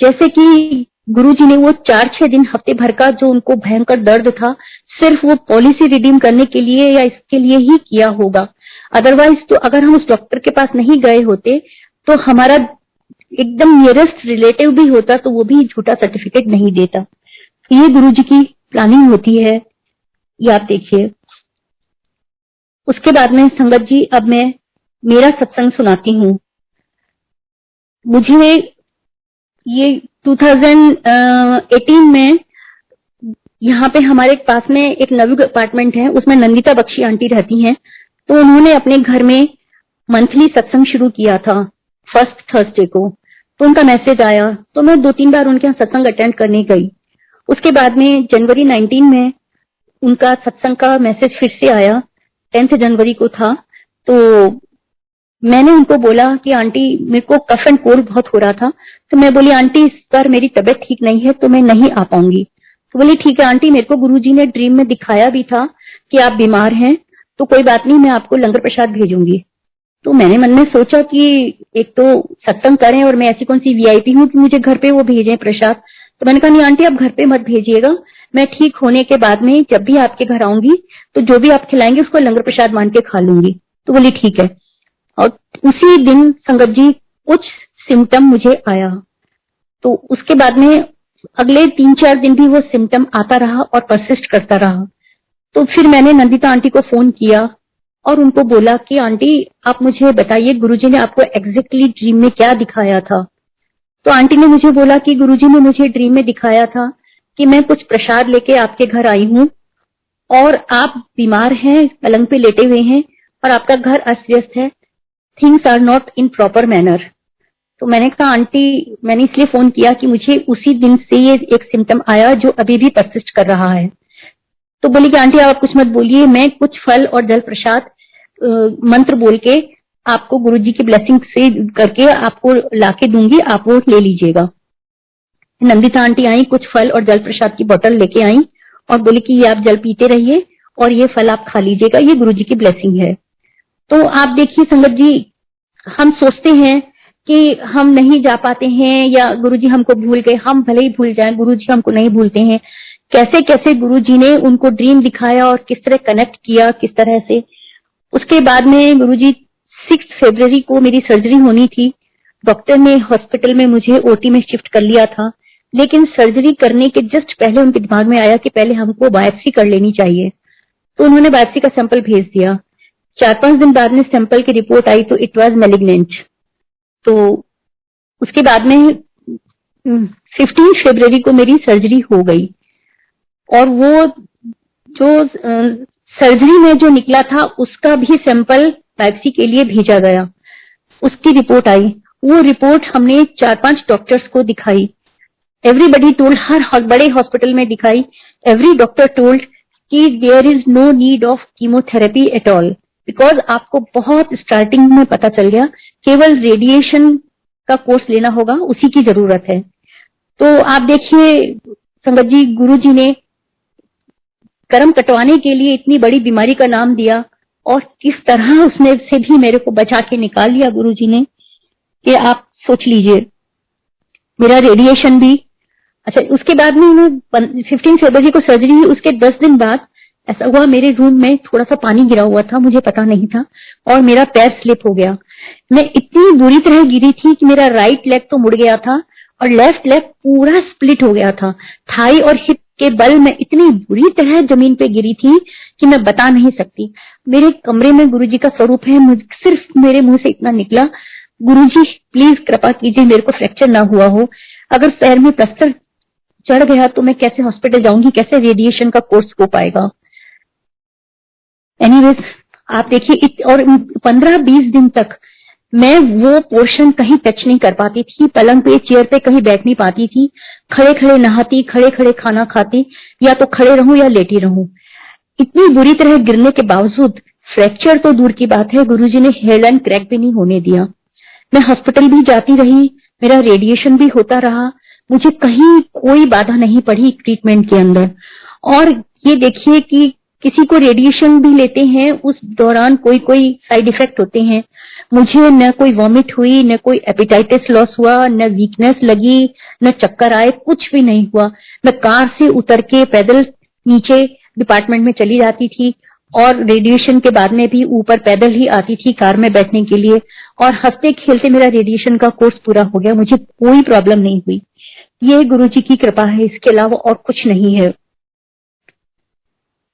जैसे कि गुरुजी ने वो 4-6 दिन हफ्ते भर का जो उनको भयंकर दर्द था, सिर्फ वो पॉलिसी रिडीम करने के लिए या इसके लिए ही किया होगा। अदरवाइज तो अगर हम उस डॉक्टर के पास नहीं गए होते, तो हमारा एकदम नियरेस्ट रिलेटिव भी होता तो वो भी झूठा सर्टिफिकेट नहीं देता। ये गुरुजी की प्लानिंग होती है, ये आप देखिए। उसके बाद में संगत जी, अब मैं मेरा सत्संग सुनाती हूँ। मुझे ये 2018 में यहाँ पे हमारे पास में एक नवी अपार्टमेंट है, उसमें नंदिता बख्शी आंटी रहती हैं। तो उन्होंने अपने घर में मंथली सत्संग शुरू किया था फर्स्ट थर्सडे को। तो उनका मैसेज आया, तो मैं 2-3 बार उनके यहाँ सत्संग अटेंड करने गई। उसके बाद में जनवरी 19 में उनका सत्संग का मैसेज फिर से आया, 10 जनवरी को था। तो मैंने उनको बोला कि आंटी मेरे को कफ एंड कोल्ड बहुत हो रहा था, तो मैं बोली आंटी इस बार मेरी तबीयत ठीक नहीं है तो मैं नहीं आ पाऊंगी। तो बोली ठीक है आंटी, मेरे को गुरुजी ने ड्रीम में दिखाया भी था कि आप बीमार हैं, तो कोई बात नहीं, मैं आपको लंगर प्रसाद भेजूंगी। तो मैंने मन में सोचा कि एक तो सत्संग करें और मैं ऐसी कौन सी वीआईपी हूँ कि मुझे घर पे वो भेजें प्रसाद। तो मैंने कहा नहीं आंटी, आप घर पे मत भेजिएगा, मैं ठीक होने के बाद में जब भी आपके घर आऊंगी तो जो भी आप खिलाएंगे उसको लंगर प्रसाद मान के खा लूंगी। तो बोली ठीक है। और उसी दिन संगत जी कुछ सिम्टम मुझे आया, तो उसके बाद में अगले 3-4 दिन भी वो सिम्टम आता रहा और परसिस्ट करता रहा। तो फिर मैंने नंदिता आंटी को फोन किया और उनको बोला कि आंटी आप मुझे बताइए गुरुजी ने आपको एग्जैक्टली ड्रीम में क्या दिखाया था। तो आंटी ने मुझे बोला कि गुरुजी ने मुझे ड्रीम में दिखाया था कि मैं कुछ प्रसाद लेके आपके घर आई हूँ और आप बीमार हैं, पलंग पे लेटे हुए हैं और आपका घर अस्त व्यस्त है, things are not in proper manner. तो मैंने कहा आंटी, मैंने इसलिए फोन किया कि मुझे उसी दिन से ये एक सिम्टम आया जो अभी भी परसिस्ट कर रहा है। तो बोली कि आंटी आप कुछ मत बोलिए, मैं कुछ फल और जल प्रसाद मंत्र बोल के आपको गुरुजी की ब्लेसिंग से करके आपको लाके दूंगी, आप वो ले लीजिएगा। नंदिता आंटी आई, कुछ फल और जल प्रसाद की बोतल लेके आई और बोली कि ये आप जल पीते रहिए और ये फल आप खा लीजिएगा, ये गुरुजी की ब्लेसिंग है। तो आप देखिए संगत जी, हम सोचते हैं कि हम नहीं जा पाते हैं या गुरुजी हमको भूल गए, हम भले ही भूल जाएं, गुरुजी हमको नहीं भूलते हैं। कैसे कैसे गुरुजी ने उनको ड्रीम दिखाया और किस तरह कनेक्ट किया, किस तरह से। उसके बाद में गुरुजी 6 फरवरी को मेरी सर्जरी होनी थी। डॉक्टर ने हॉस्पिटल में मुझे ओटी में शिफ्ट कर लिया था, लेकिन सर्जरी करने के जस्ट पहले उनके दिमाग में आया कि पहले हमको बायोप्सी कर लेनी चाहिए। तो उन्होंने बायोप्सी का सैंपल भेज दिया। 4-5 दिन बाद में सैंपल की रिपोर्ट आई तो इट वाज मैलिग्नेंट। तो उसके बाद में 15 फरवरी को मेरी सर्जरी हो गई और वो जो सर्जरी में जो निकला था उसका भी सैंपल बायोप्सी के लिए भेजा गया। उसकी रिपोर्ट आई, वो रिपोर्ट हमने 4-5 डॉक्टर्स को दिखाई। एवरीबडी टोल्ड, हर बड़े हॉस्पिटल में दिखाई, एवरी डॉक्टर टोल्ड कि there is no need of chemotherapy at all, because आपको बहुत स्टार्टिंग में पता चल गया, केवल रेडिएशन का कोर्स लेना होगा, उसी की जरूरत है। तो आप देखिए संगत जी, गुरु जी ने कर्म कटवाने के लिए इतनी बड़ी बीमारी का नाम दिया और किस तरह उसमें से भी मेरे को बचा के निकाल लिया गुरु जी ने, कि आप सोच लीजिए। मेरा रेडिएशन भी, अच्छा उसके बाद में 15 फरवरी को सर्जरी हुई, उसके 10 दिन बाद ऐसा हुआ मेरे रूम में थोड़ा सा पानी गिरा हुआ था, मुझे पता नहीं था और मेरा पैर स्लिप हो गया। मैं इतनी बुरी तरह गिरी थी कि मेरा राइट लेग तो मुड़ गया था और लेफ्ट लेग पूरा स्प्लिट हो गया था। थाई और हिप के बल में इतनी बुरी तरह जमीन पे गिरी थी कि मैं बता नहीं सकती। मेरे कमरे में गुरुजी का स्वरूप है, सिर्फ मेरे मुंह से इतना निकला, गुरुजी प्लीज कृपा कीजिए मेरे को फ्रैक्चर ना हुआ हो, अगर पैर में प्लास्टर चढ़ गया तो मैं कैसे हॉस्पिटल जाऊंगी, कैसे रेडिएशन का कोर्स हो पाएगा। एनीवेज आप देखिए, और 15-20 दिन तक मैं वो पोर्शन कहीं टच नहीं कर पाती थी, पलंग पे चेयर पे कहीं बैठ नहीं पाती थी, खड़े खड़े नहाती, खड़े खड़े खाना खाती, या तो खड़े रहूं या लेटी रहूं। इतनी बुरी तरह गिरने के बावजूद फ्रैक्चर तो दूर की बात है, गुरुजी ने हेयरलाइन क्रैक भी नहीं होने दिया। मैं हॉस्पिटल भी जाती रही, मेरा रेडिएशन भी होता रहा, मुझे कहीं कोई बाधा नहीं पड़ी ट्रीटमेंट के अंदर। और ये देखिए कि किसी को रेडिएशन भी लेते हैं उस दौरान कोई कोई साइड इफेक्ट होते हैं, मुझे न कोई वॉमिट हुई, न कोई एपिटाइटिस लॉस हुआ, न वीकनेस लगी, न चक्कर आए, कुछ भी नहीं हुआ। मैं कार से उतर के पैदल नीचे डिपार्टमेंट में चली जाती थी और रेडिएशन के बाद में भी ऊपर पैदल ही आती थी कार में बैठने के लिए, और हंसते खेलते मेरा रेडिएशन का कोर्स पूरा हो गया, मुझे कोई प्रॉब्लम नहीं हुई। ये गुरुजी की कृपा है, इसके अलावा और कुछ नहीं है।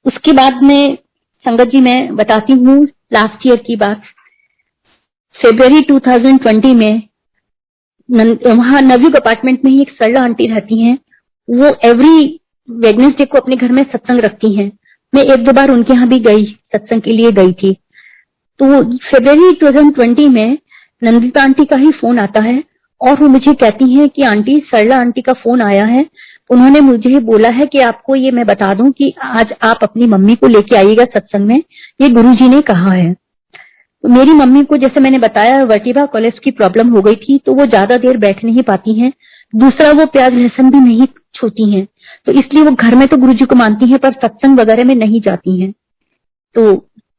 उसके बाद में संगत जी मैं बताती हूँ लास्ट ईयर की बात। फरवरी 2020 में वहां नवयुग अपार्टमेंट में ही एक सरला आंटी रहती हैं, वो एवरी वेडनेसडे को अपने घर में सत्संग रखती हैं। मैं 1-2 बार उनके यहाँ भी गई, सत्संग के लिए गई थी। तो फरवरी 2020 में नंदिता आंटी का ही फोन आता है और वो मुझे कहती हैं कि आंटी, सरला आंटी का फोन आया है, उन्होंने मुझे बोला है कि आपको ये मैं बता दूं कि आज आप अपनी मम्मी को लेके आइएगा सत्संग में, ये गुरुजी ने कहा है। तो मेरी मम्मी को जैसे मैंने बताया वर्टिब्रा कोलेप्स की प्रॉब्लम हो गई थी, तो वो ज्यादा देर बैठ नहीं पाती हैं। दूसरा वो प्याज लहसुन भी नहीं छूती हैं, तो इसलिए वो घर में तो गुरुजी को मानती हैं पर सत्संग वगैरह में नहीं जाती हैं। तो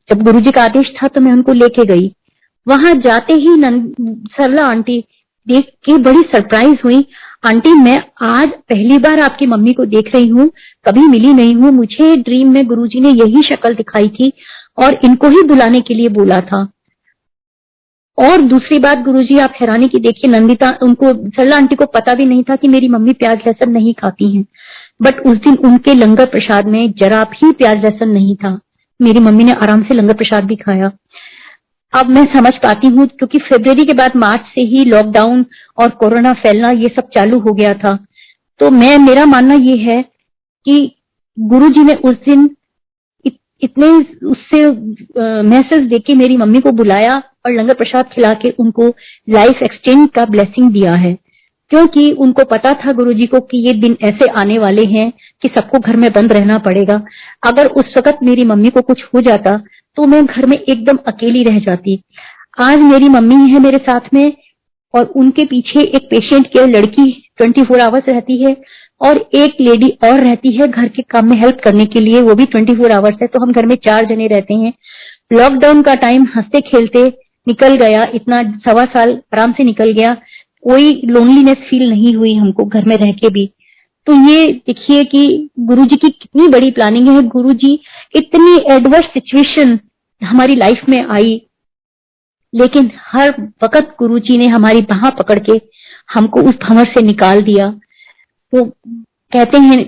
जब गुरुजी का आदेश था तो मैं उनको लेके गई। वहां जाते ही सरला आंटी देख के बड़ी सरप्राइज हुई। आंटी मैं आज पहली बार आपकी मम्मी को देख रही हूँ, कभी मिली नहीं हूँ, मुझे ड्रीम में गुरुजी ने यही शक्ल दिखाई थी और इनको ही बुलाने के लिए बोला था। और दूसरी बात गुरुजी आप हैरानी की देखिए, नंदिता उनको सरला आंटी को पता भी नहीं था कि मेरी मम्मी प्याज लहसुन नहीं खाती हैं, बट उस दिन उनके लंगर प्रसाद में जरा भी प्याज लहसुन नहीं था। मेरी मम्मी ने आराम से लंगर प्रसाद भी खाया। अब मैं समझ पाती हूँ क्योंकि फरवरी के बाद मार्च से ही लॉकडाउन और कोरोना फैलना ये सब चालू हो गया था। तो मेरा मानना ये है कि गुरुजी ने उस दिन इतने उससे मैसेज देके मेरी मम्मी को बुलाया और लंगर प्रसाद खिला के उनको लाइफ एक्सचेंज का ब्लेसिंग दिया है, क्योंकि उनको पता था गुरुजी को कि ये दिन ऐसे आने वाले हैं कि सबको घर में बंद रहना पड़ेगा। अगर उस वक्त मेरी मम्मी को कुछ हो जाता तो मैं घर में एकदम अकेली रह जाती। आज मेरी मम्मी है मेरे साथ में और उनके पीछे एक पेशेंट केयर लड़की 24 आवर्स रहती है और एक लेडी और रहती है घर के काम में हेल्प करने के लिए, वो भी 24 आवर्स है। तो हम घर में 4 जने रहते हैं। लॉकडाउन का टाइम हंसते खेलते निकल गया, इतना 1.25 साल आराम से निकल गया, कोई लोनलीनेस फील नहीं हुई हमको घर में रह के भी। तो ये देखिए कि गुरुजी की कितनी बड़ी प्लानिंग है। गुरुजी इतनी एडवर्स सिचुएशन हमारी लाइफ में आई, लेकिन हर वक्त गुरुजी ने हमारी बाह पकड़ के हमको उस भंवर से निकाल दिया। वो कहते हैं,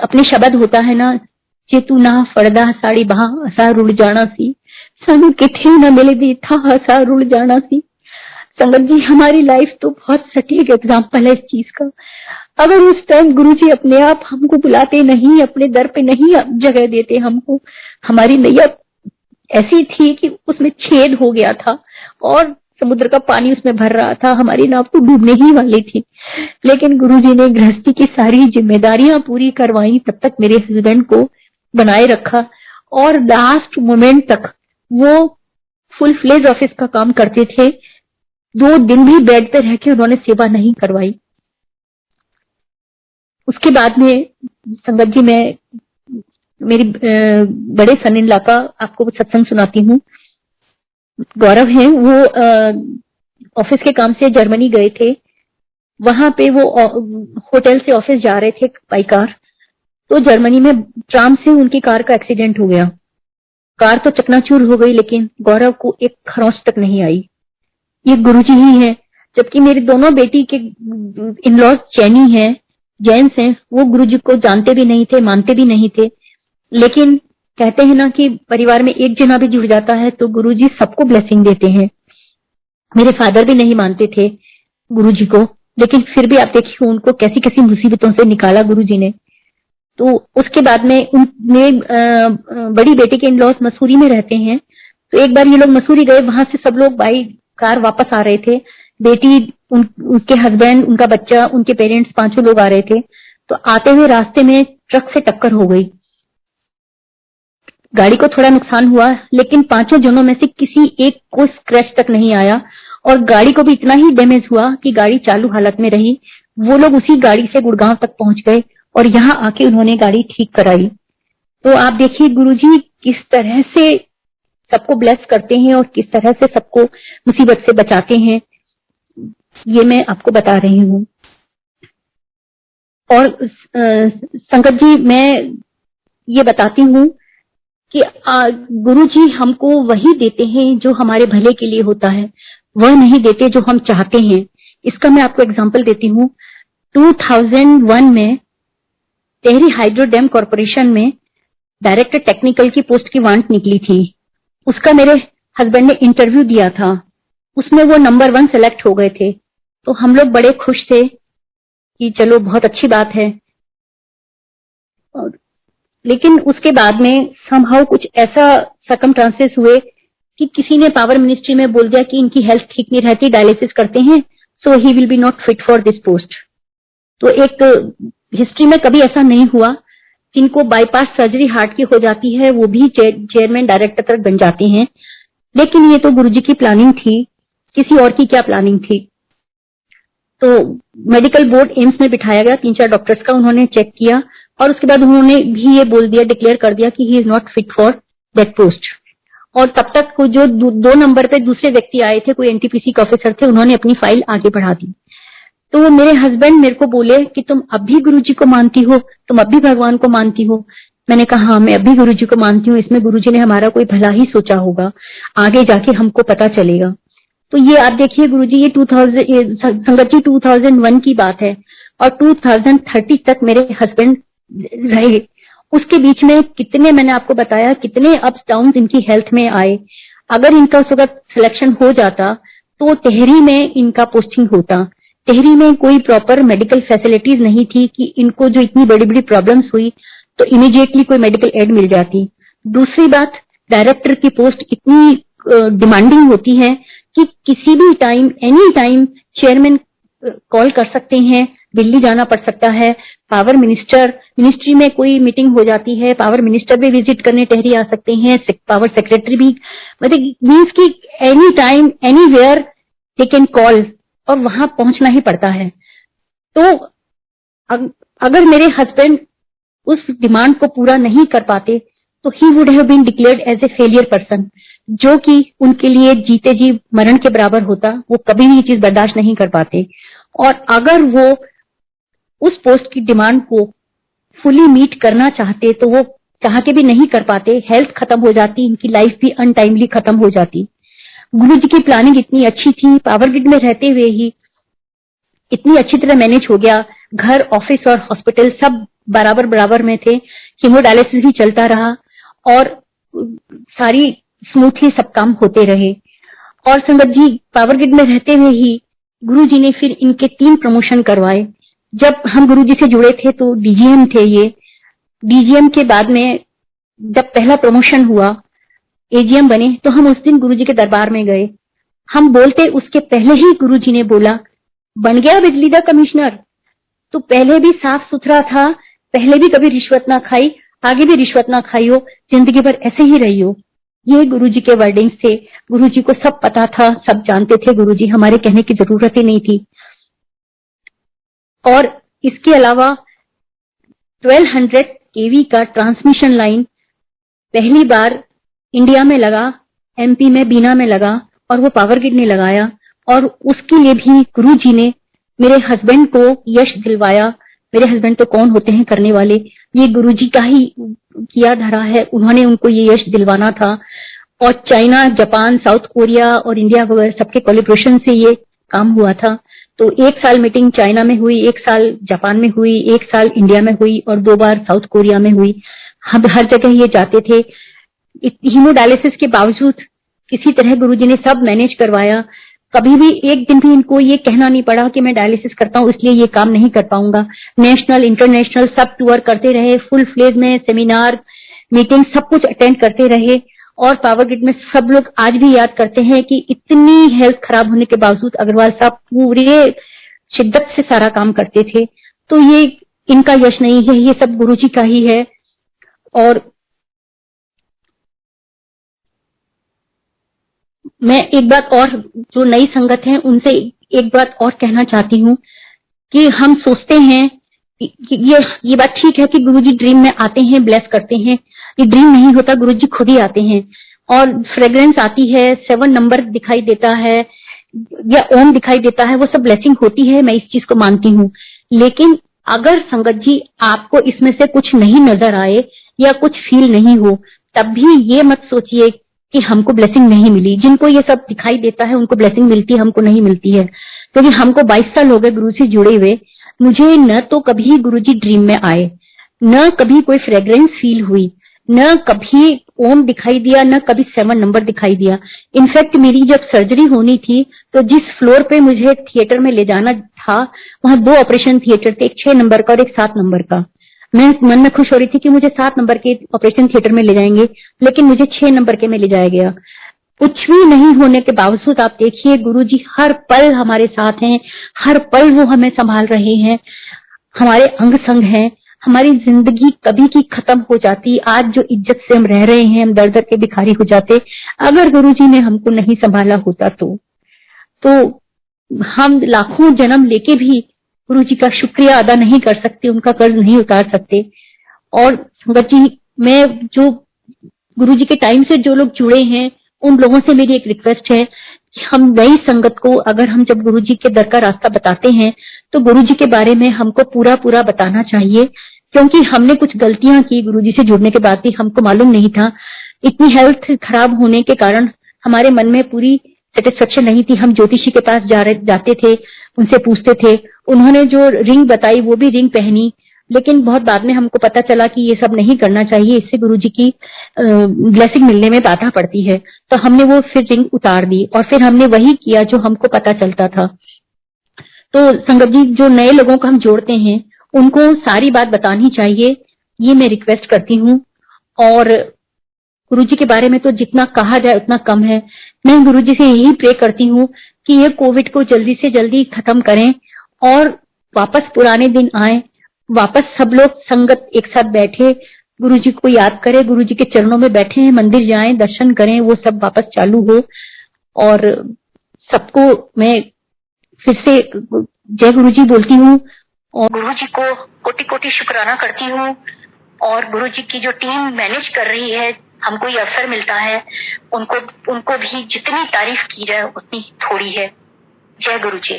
अपने शब्द होता है ना, जे तू ना फड़दा साड़ी बाह असा रुड़ जाना सी, सानू किथे ना मिले दी था असा रुड़ जाना सी। संगत जी हमारी लाइफ तो बहुत सटीक एग्जाम्पल है इस चीज का। अगर उस टाइम गुरुजी अपने आप हमको बुलाते नहीं, अपने दर पे नहीं जगह देते हमको, हमारी नैया ऐसी थी कि उसमें छेद हो गया था और समुद्र का पानी उसमें भर रहा था, हमारी नाव तो डूबने ही वाली थी। लेकिन गुरुजी ने गृहस्थी की सारी जिम्मेदारियां पूरी करवाई, तब तक मेरे हस्बैंड को बनाए रखा और लास्ट मोमेंट तक वो फुल फ्लेज ऑफिस का काम करते थे। 2 दिन भी बेड पे रह के उन्होंने सेवा नहीं करवाई। उसके बाद में संगत जी मैं मेरी बड़े सन इन लॉ का आपको सत्संग सुनाती हूँ। गौरव हैं, वो ऑफिस के काम से जर्मनी गए थे। वहां पे वो होटल से ऑफिस जा रहे थे बाई कार, तो जर्मनी में ट्राम से उनकी कार का एक्सीडेंट हो गया। कार तो चकनाचूर हो गई, लेकिन गौरव को एक खरोंच तक नहीं आई। ये गुरुजी ही है। जबकि मेरी दोनों बेटी के इन लॉज जैनी हैं, जैन्स हैं, वो गुरुजी को जानते भी नहीं थे, मानते भी नहीं थे। लेकिन कहते हैं ना कि परिवार में एक जना भी जुड़ जाता है तो गुरुजी सबको ब्लेसिंग देते हैं। मेरे फादर भी नहीं मानते थे गुरुजी को, लेकिन फिर भी आप देखिए उनको कैसी कैसी मुसीबतों से निकाला गुरुजी ने। तो उसके बाद में बड़ी बेटी के इन लॉज मसूरी में रहते हैं। तो एक बार ये लोग मसूरी गए, वहां से सब लोग बाई कार वापस आ रहे थे। बेटी, उनके हस्बैंड, उनका बच्चा, उनके पेरेंट्स, 5 लोग आ रहे थे। तो आते हुए रास्ते में ट्रक से टक्कर हो गई। गाड़ी को थोड़ा नुकसान हुआ, लेकिन 5 जनों में से किसी एक को स्क्रैच तक नहीं आया और गाड़ी को भी इतना ही डैमेज हुआ कि गाड़ी चालू हालत में रही। वो लोग उसी गाड़ी से गुड़गांव तक पहुंच गए और यहाँ आके उन्होंने गाड़ी ठीक कराई। तो आप देखिए गुरुजी किस तरह से सबको ब्लेस करते हैं और किस तरह से सबको मुसीबत से बचाते हैं, ये मैं आपको बता रही हूँ। और संगत जी मैं ये बताती हूँ कि गुरुजी हमको वही देते हैं जो हमारे भले के लिए होता है, वह नहीं देते जो हम चाहते हैं। इसका मैं आपको एग्जांपल देती हूँ। 2001 में टेहरी हाइड्रो डैम कॉर्पोरेशन में डायरेक्टर टेक्निकल की पोस्ट की वांट निकली थी। उसका मेरे हस्बैंड ने इंटरव्यू दिया था, उसमें वो नंबर 1 सेलेक्ट हो गए थे। तो हम लोग बड़े खुश थे कि चलो बहुत अच्छी बात है। लेकिन उसके बाद में समहाउ कुछ ऐसा सर्कमस्टांसेस हुए कि किसी ने पावर मिनिस्ट्री में बोल दिया कि इनकी हेल्थ ठीक नहीं रहती, डायलिसिस करते हैं, so he will be not fit for this post. तो एक हिस्ट्री में कभी ऐसा नहीं हुआ। जिनको बाईपास सर्जरी हार्ट की हो जाती है वो भी चेयरमैन डायरेक्टर तक बन जाते हैं। लेकिन ये तो गुरुजी की प्लानिंग थी, किसी और की क्या प्लानिंग थी। तो मेडिकल बोर्ड एम्स में बिठाया गया, 3-4 डॉक्टर्स का, उन्होंने चेक किया और उसके बाद उन्होंने भी ये बोल दिया, डिक्लेयर कर दिया कि he is not fit for that post. और तब तक जो 2 नंबर पे दूसरे व्यक्ति आए थे, कोई एनटीपीसी के ऑफिसर थे, उन्होंने अपनी फाइल आगे बढ़ा दी। तो मेरे हस्बैंड मेरे को बोले कि तुम अब भी गुरुजी को मानती हो, तुम अब भी भगवान को मानती हो। मैंने कहा हाँ, मैं अब भी गुरुजी को मानती हूँ, इसमें गुरुजी ने हमारा कोई भला ही सोचा होगा, आगे जाके हमको पता चलेगा। तो ये आप देखिए गुरुजी, ये संगत जी 2001 की बात है और 2030 तक मेरे हस्बैंड रहे। उसके बीच में कितने, मैंने आपको बताया, कितने अप्स डाउन इनकी हेल्थ में आए। अगर इनका उस वक्त सिलेक्शन हो जाता तो टेहरी में इनका पोस्टिंग होता। टेहरी में कोई प्रॉपर मेडिकल फैसिलिटीज नहीं थी कि इनको जो इतनी बड़ी बड़ी प्रॉब्लम्स हुई तो इमीडिएटली कोई मेडिकल एड मिल जाती। दूसरी बात, डायरेक्टर की पोस्ट इतनी डिमांडिंग होती है कि किसी भी time, any time chairman call कर सकते हैं, दिल्ली जाना पड़ सकता है। पावर मिनिस्ट्री में कोई मीटिंग हो जाती है, पावर मिनिस्टर भी विजिट करने टेहरी आ सकते हैं, पावर सेक्रेटरी भी, मतलब मीन्स की any time anywhere they can call, और वहां पहुंचना ही पड़ता है। तो अगर मेरे हस्बैंड उस डिमांड को पूरा नहीं कर पाते तो he would have been declared as a failure person, जो कि उनके लिए जीते जी मरण के बराबर होता। वो कभी भी ये चीज बर्दाश्त नहीं कर पाते। और अगर वो उस पोस्ट की डिमांड को फुली मीट करना चाहते तो वो चाह के भी नहीं कर पाते। हेल्थ खत्म हो जाती, इनकी लाइफ भी अनटाइमली खत्म हो जाती। गुरुजी की प्लानिंग इतनी अच्छी थी, पावर ग्रिड में रहते हुए ही इतनी अच्छी तरह मैनेज हो गया। घर, ऑफिस और हॉस्पिटल सब बराबर बराबर में थे। हीमोडायलिसिस भी चलता रहा और सारी स्मूथली सब काम होते रहे। और संगत जी, पावर ग्रिड में रहते हुए ही गुरुजी ने फिर इनके 3 प्रमोशन करवाए। जब हम गुरुजी से जुड़े थे तो डीजीएम थे ये। डीजीएम के बाद में जब पहला प्रमोशन हुआ, एजीएम बने, तो हम उस दिन गुरुजी के दरबार में गए। हम बोलते उसके पहले ही गुरुजी ने बोला, बन गया बिजली का कमिश्नर, तो पहले भी साफ सुथरा था, पहले भी कभी रिश्वत ना खाई, आगे भी रिश्वत ना खाई हो, जिंदगी भर ऐसे ही रही हो। ये गुरुजी के वर्डिंग्स थे। गुरुजी को सब पता था, सब जानते थे गुरुजी, हमारे कहने की जरूरत ही नहीं थी। और इसके अलावा 1200 केवी का ट्रांसमिशन लाइन पहली बार इंडिया में लगा, एमपी में बीना में लगा, और वो पावर ग्रिड ने लगाया। और उसके लिए भी गुरुजी ने मेरे हस्बैंड को यश दिलवाया। मेरे हस्बैंड तो कौन होते हैं करने वाले, ये गुरुजी का ही किया धरा है, उन्होंने उनको ये यश दिलवाना था। और चाइना, जापान, साउथ कोरिया और इंडिया वगैरह सबके कोलैबोरेशन से ये काम हुआ था। तो 1 साल मीटिंग चाइना में हुई, 1 साल जापान में हुई, 1 साल इंडिया में हुई और 2 बार साउथ कोरिया में हुई। हम हर जगह ये जाते थे। हीमोडायलिसिस के बावजूद किसी तरह गुरुजी ने सब मैनेज करवाया। कभी भी एक दिन भी इनको ये कहना नहीं पड़ा कि मैं डायलिसिस करता हूँ इसलिए ये काम नहीं कर पाऊंगा। नेशनल, इंटरनेशनल सब टूर करते रहे, फुल फ्लेज में सेमिनार, मीटिंग सब कुछ अटेंड करते रहे। और पावर ग्रिड में सब लोग आज भी याद करते हैं कि इतनी हेल्थ खराब होने के बावजूद अग्रवाल साहब पूरे शिद्दत से सारा काम करते थे। तो ये इनका यश नहीं है, ये सब गुरुजी का ही है। और मैं एक बात और, जो नई संगत है उनसे एक बात और कहना चाहती हूँ कि हम सोचते हैं कि ये बात ठीक है कि गुरुजी ड्रीम में आते हैं, ब्लेस करते हैं। ये ड्रीम नहीं होता, गुरुजी खुद ही आते हैं और फ्रेग्रेंस आती है, 7 नंबर दिखाई देता है या ओम दिखाई देता है, वो सब ब्लेसिंग होती है। मैं इस चीज को मानती हूँ। लेकिन अगर संगत जी आपको इसमें से कुछ नहीं नजर आए या कुछ फील नहीं हो, तब भी ये मत सोचिए कि हमको ब्लेसिंग नहीं मिली। जिनको ये सब दिखाई देता है उनको ब्लेसिंग मिलती है, हमको नहीं मिलती है। क्योंकि हमको 22 साल हो गए गुरु से जुड़े हुए, मुझे न तो कभी गुरुजी ड्रीम में आए, न कभी कोई फ्रेग्रेंस फील हुई, न कभी ओम दिखाई दिया, न कभी 7 नंबर दिखाई दिया। इनफैक्ट मेरी जब सर्जरी होनी थी तो जिस फ्लोर पे मुझे थिएटर में ले जाना था, वहां 2 ऑपरेशन थिएटर थे, एक 6 नंबर का और एक 7 नंबर का। मैं मन में खुश हो रही थी कि मुझे 7 नंबर के ऑपरेशन थिएटर में ले जाएंगे, लेकिन मुझे 6 नंबर के में ले जाया गया। कुछ भी नहीं होने के बावजूद आप देखिए गुरुजी हर पल हमारे साथ हैं, हर पल वो हमें संभाल रहे हैं। हमारे अंग संग हैं, हमारी जिंदगी कभी की खत्म हो जाती। आज जो इज्जत से हम रह रहे हैं, हम दर दर के भिखारी हो जाते अगर गुरुजी ने हमको नहीं संभाला होता तो हम लाखों जन्म लेके भी गुरुजी का शुक्रिया अदा नहीं कर सकते, उनका कर्ज नहीं उतार सकते। और संगत जी, मैं जो गुरुजी के टाइम से जो लोग जुड़े हैं उन लोगों से मेरी एक रिक्वेस्ट है कि हम नई संगत को अगर हम जब गुरुजी के दर का रास्ता बताते हैं तो गुरुजी के बारे में हमको पूरा पूरा बताना चाहिए, क्योंकि हमने कुछ गलतियां की गुरुजी से जुड़ने के बाद भी हमको मालूम नहीं था। इतनी हेल्थ खराब होने के कारण हमारे मन में पूरी सेटिस्फेक्शन नहीं थी। हम ज्योतिषी के पास जाते थे, उनसे पूछते थे, उन्होंने जो रिंग बताई वो भी रिंग पहनी, लेकिन बहुत बाद में हमको पता चला कि ये सब नहीं करना चाहिए, इससे गुरुजी की ब्लेसिंग मिलने में बाधा पड़ती है। तो हमने वो फिर रिंग उतार दी और फिर हमने वही किया जो हमको पता चलता था। तो संगत जी, जो नए लोगों को हम जोड़ते हैं उनको सारी बात बतानी चाहिए, ये मैं रिक्वेस्ट करती हूँ। और गुरुजी के बारे में तो जितना कहा जाए उतना कम है। मैं गुरुजी से यही प्रे करती हूँ कि ये कोविड को जल्दी से जल्दी खत्म करें और वापस पुराने दिन आए, वापस सब लोग संगत एक साथ बैठे, गुरुजी को याद करें, गुरुजी के चरणों में बैठे, मंदिर जाएं, दर्शन करें, वो सब वापस चालू हो। और सबको मैं फिर से जय गुरुजी बोलती हूँ और गुरुजी को कोटि कोटि शुक्राना करती हूँ। और गुरुजी की जो टीम मैनेज कर रही है, हमको ये अवसर मिलता है, उनको भी जितनी तारीफ की जाए उतनी थोड़ी है। जय गुरुजी।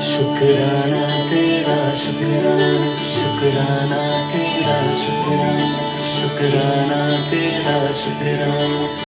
शुक्राना तेरा शुक्राना, शुक्राना तेरा शुक्राना, शुक्राना तेरा शुक्राना।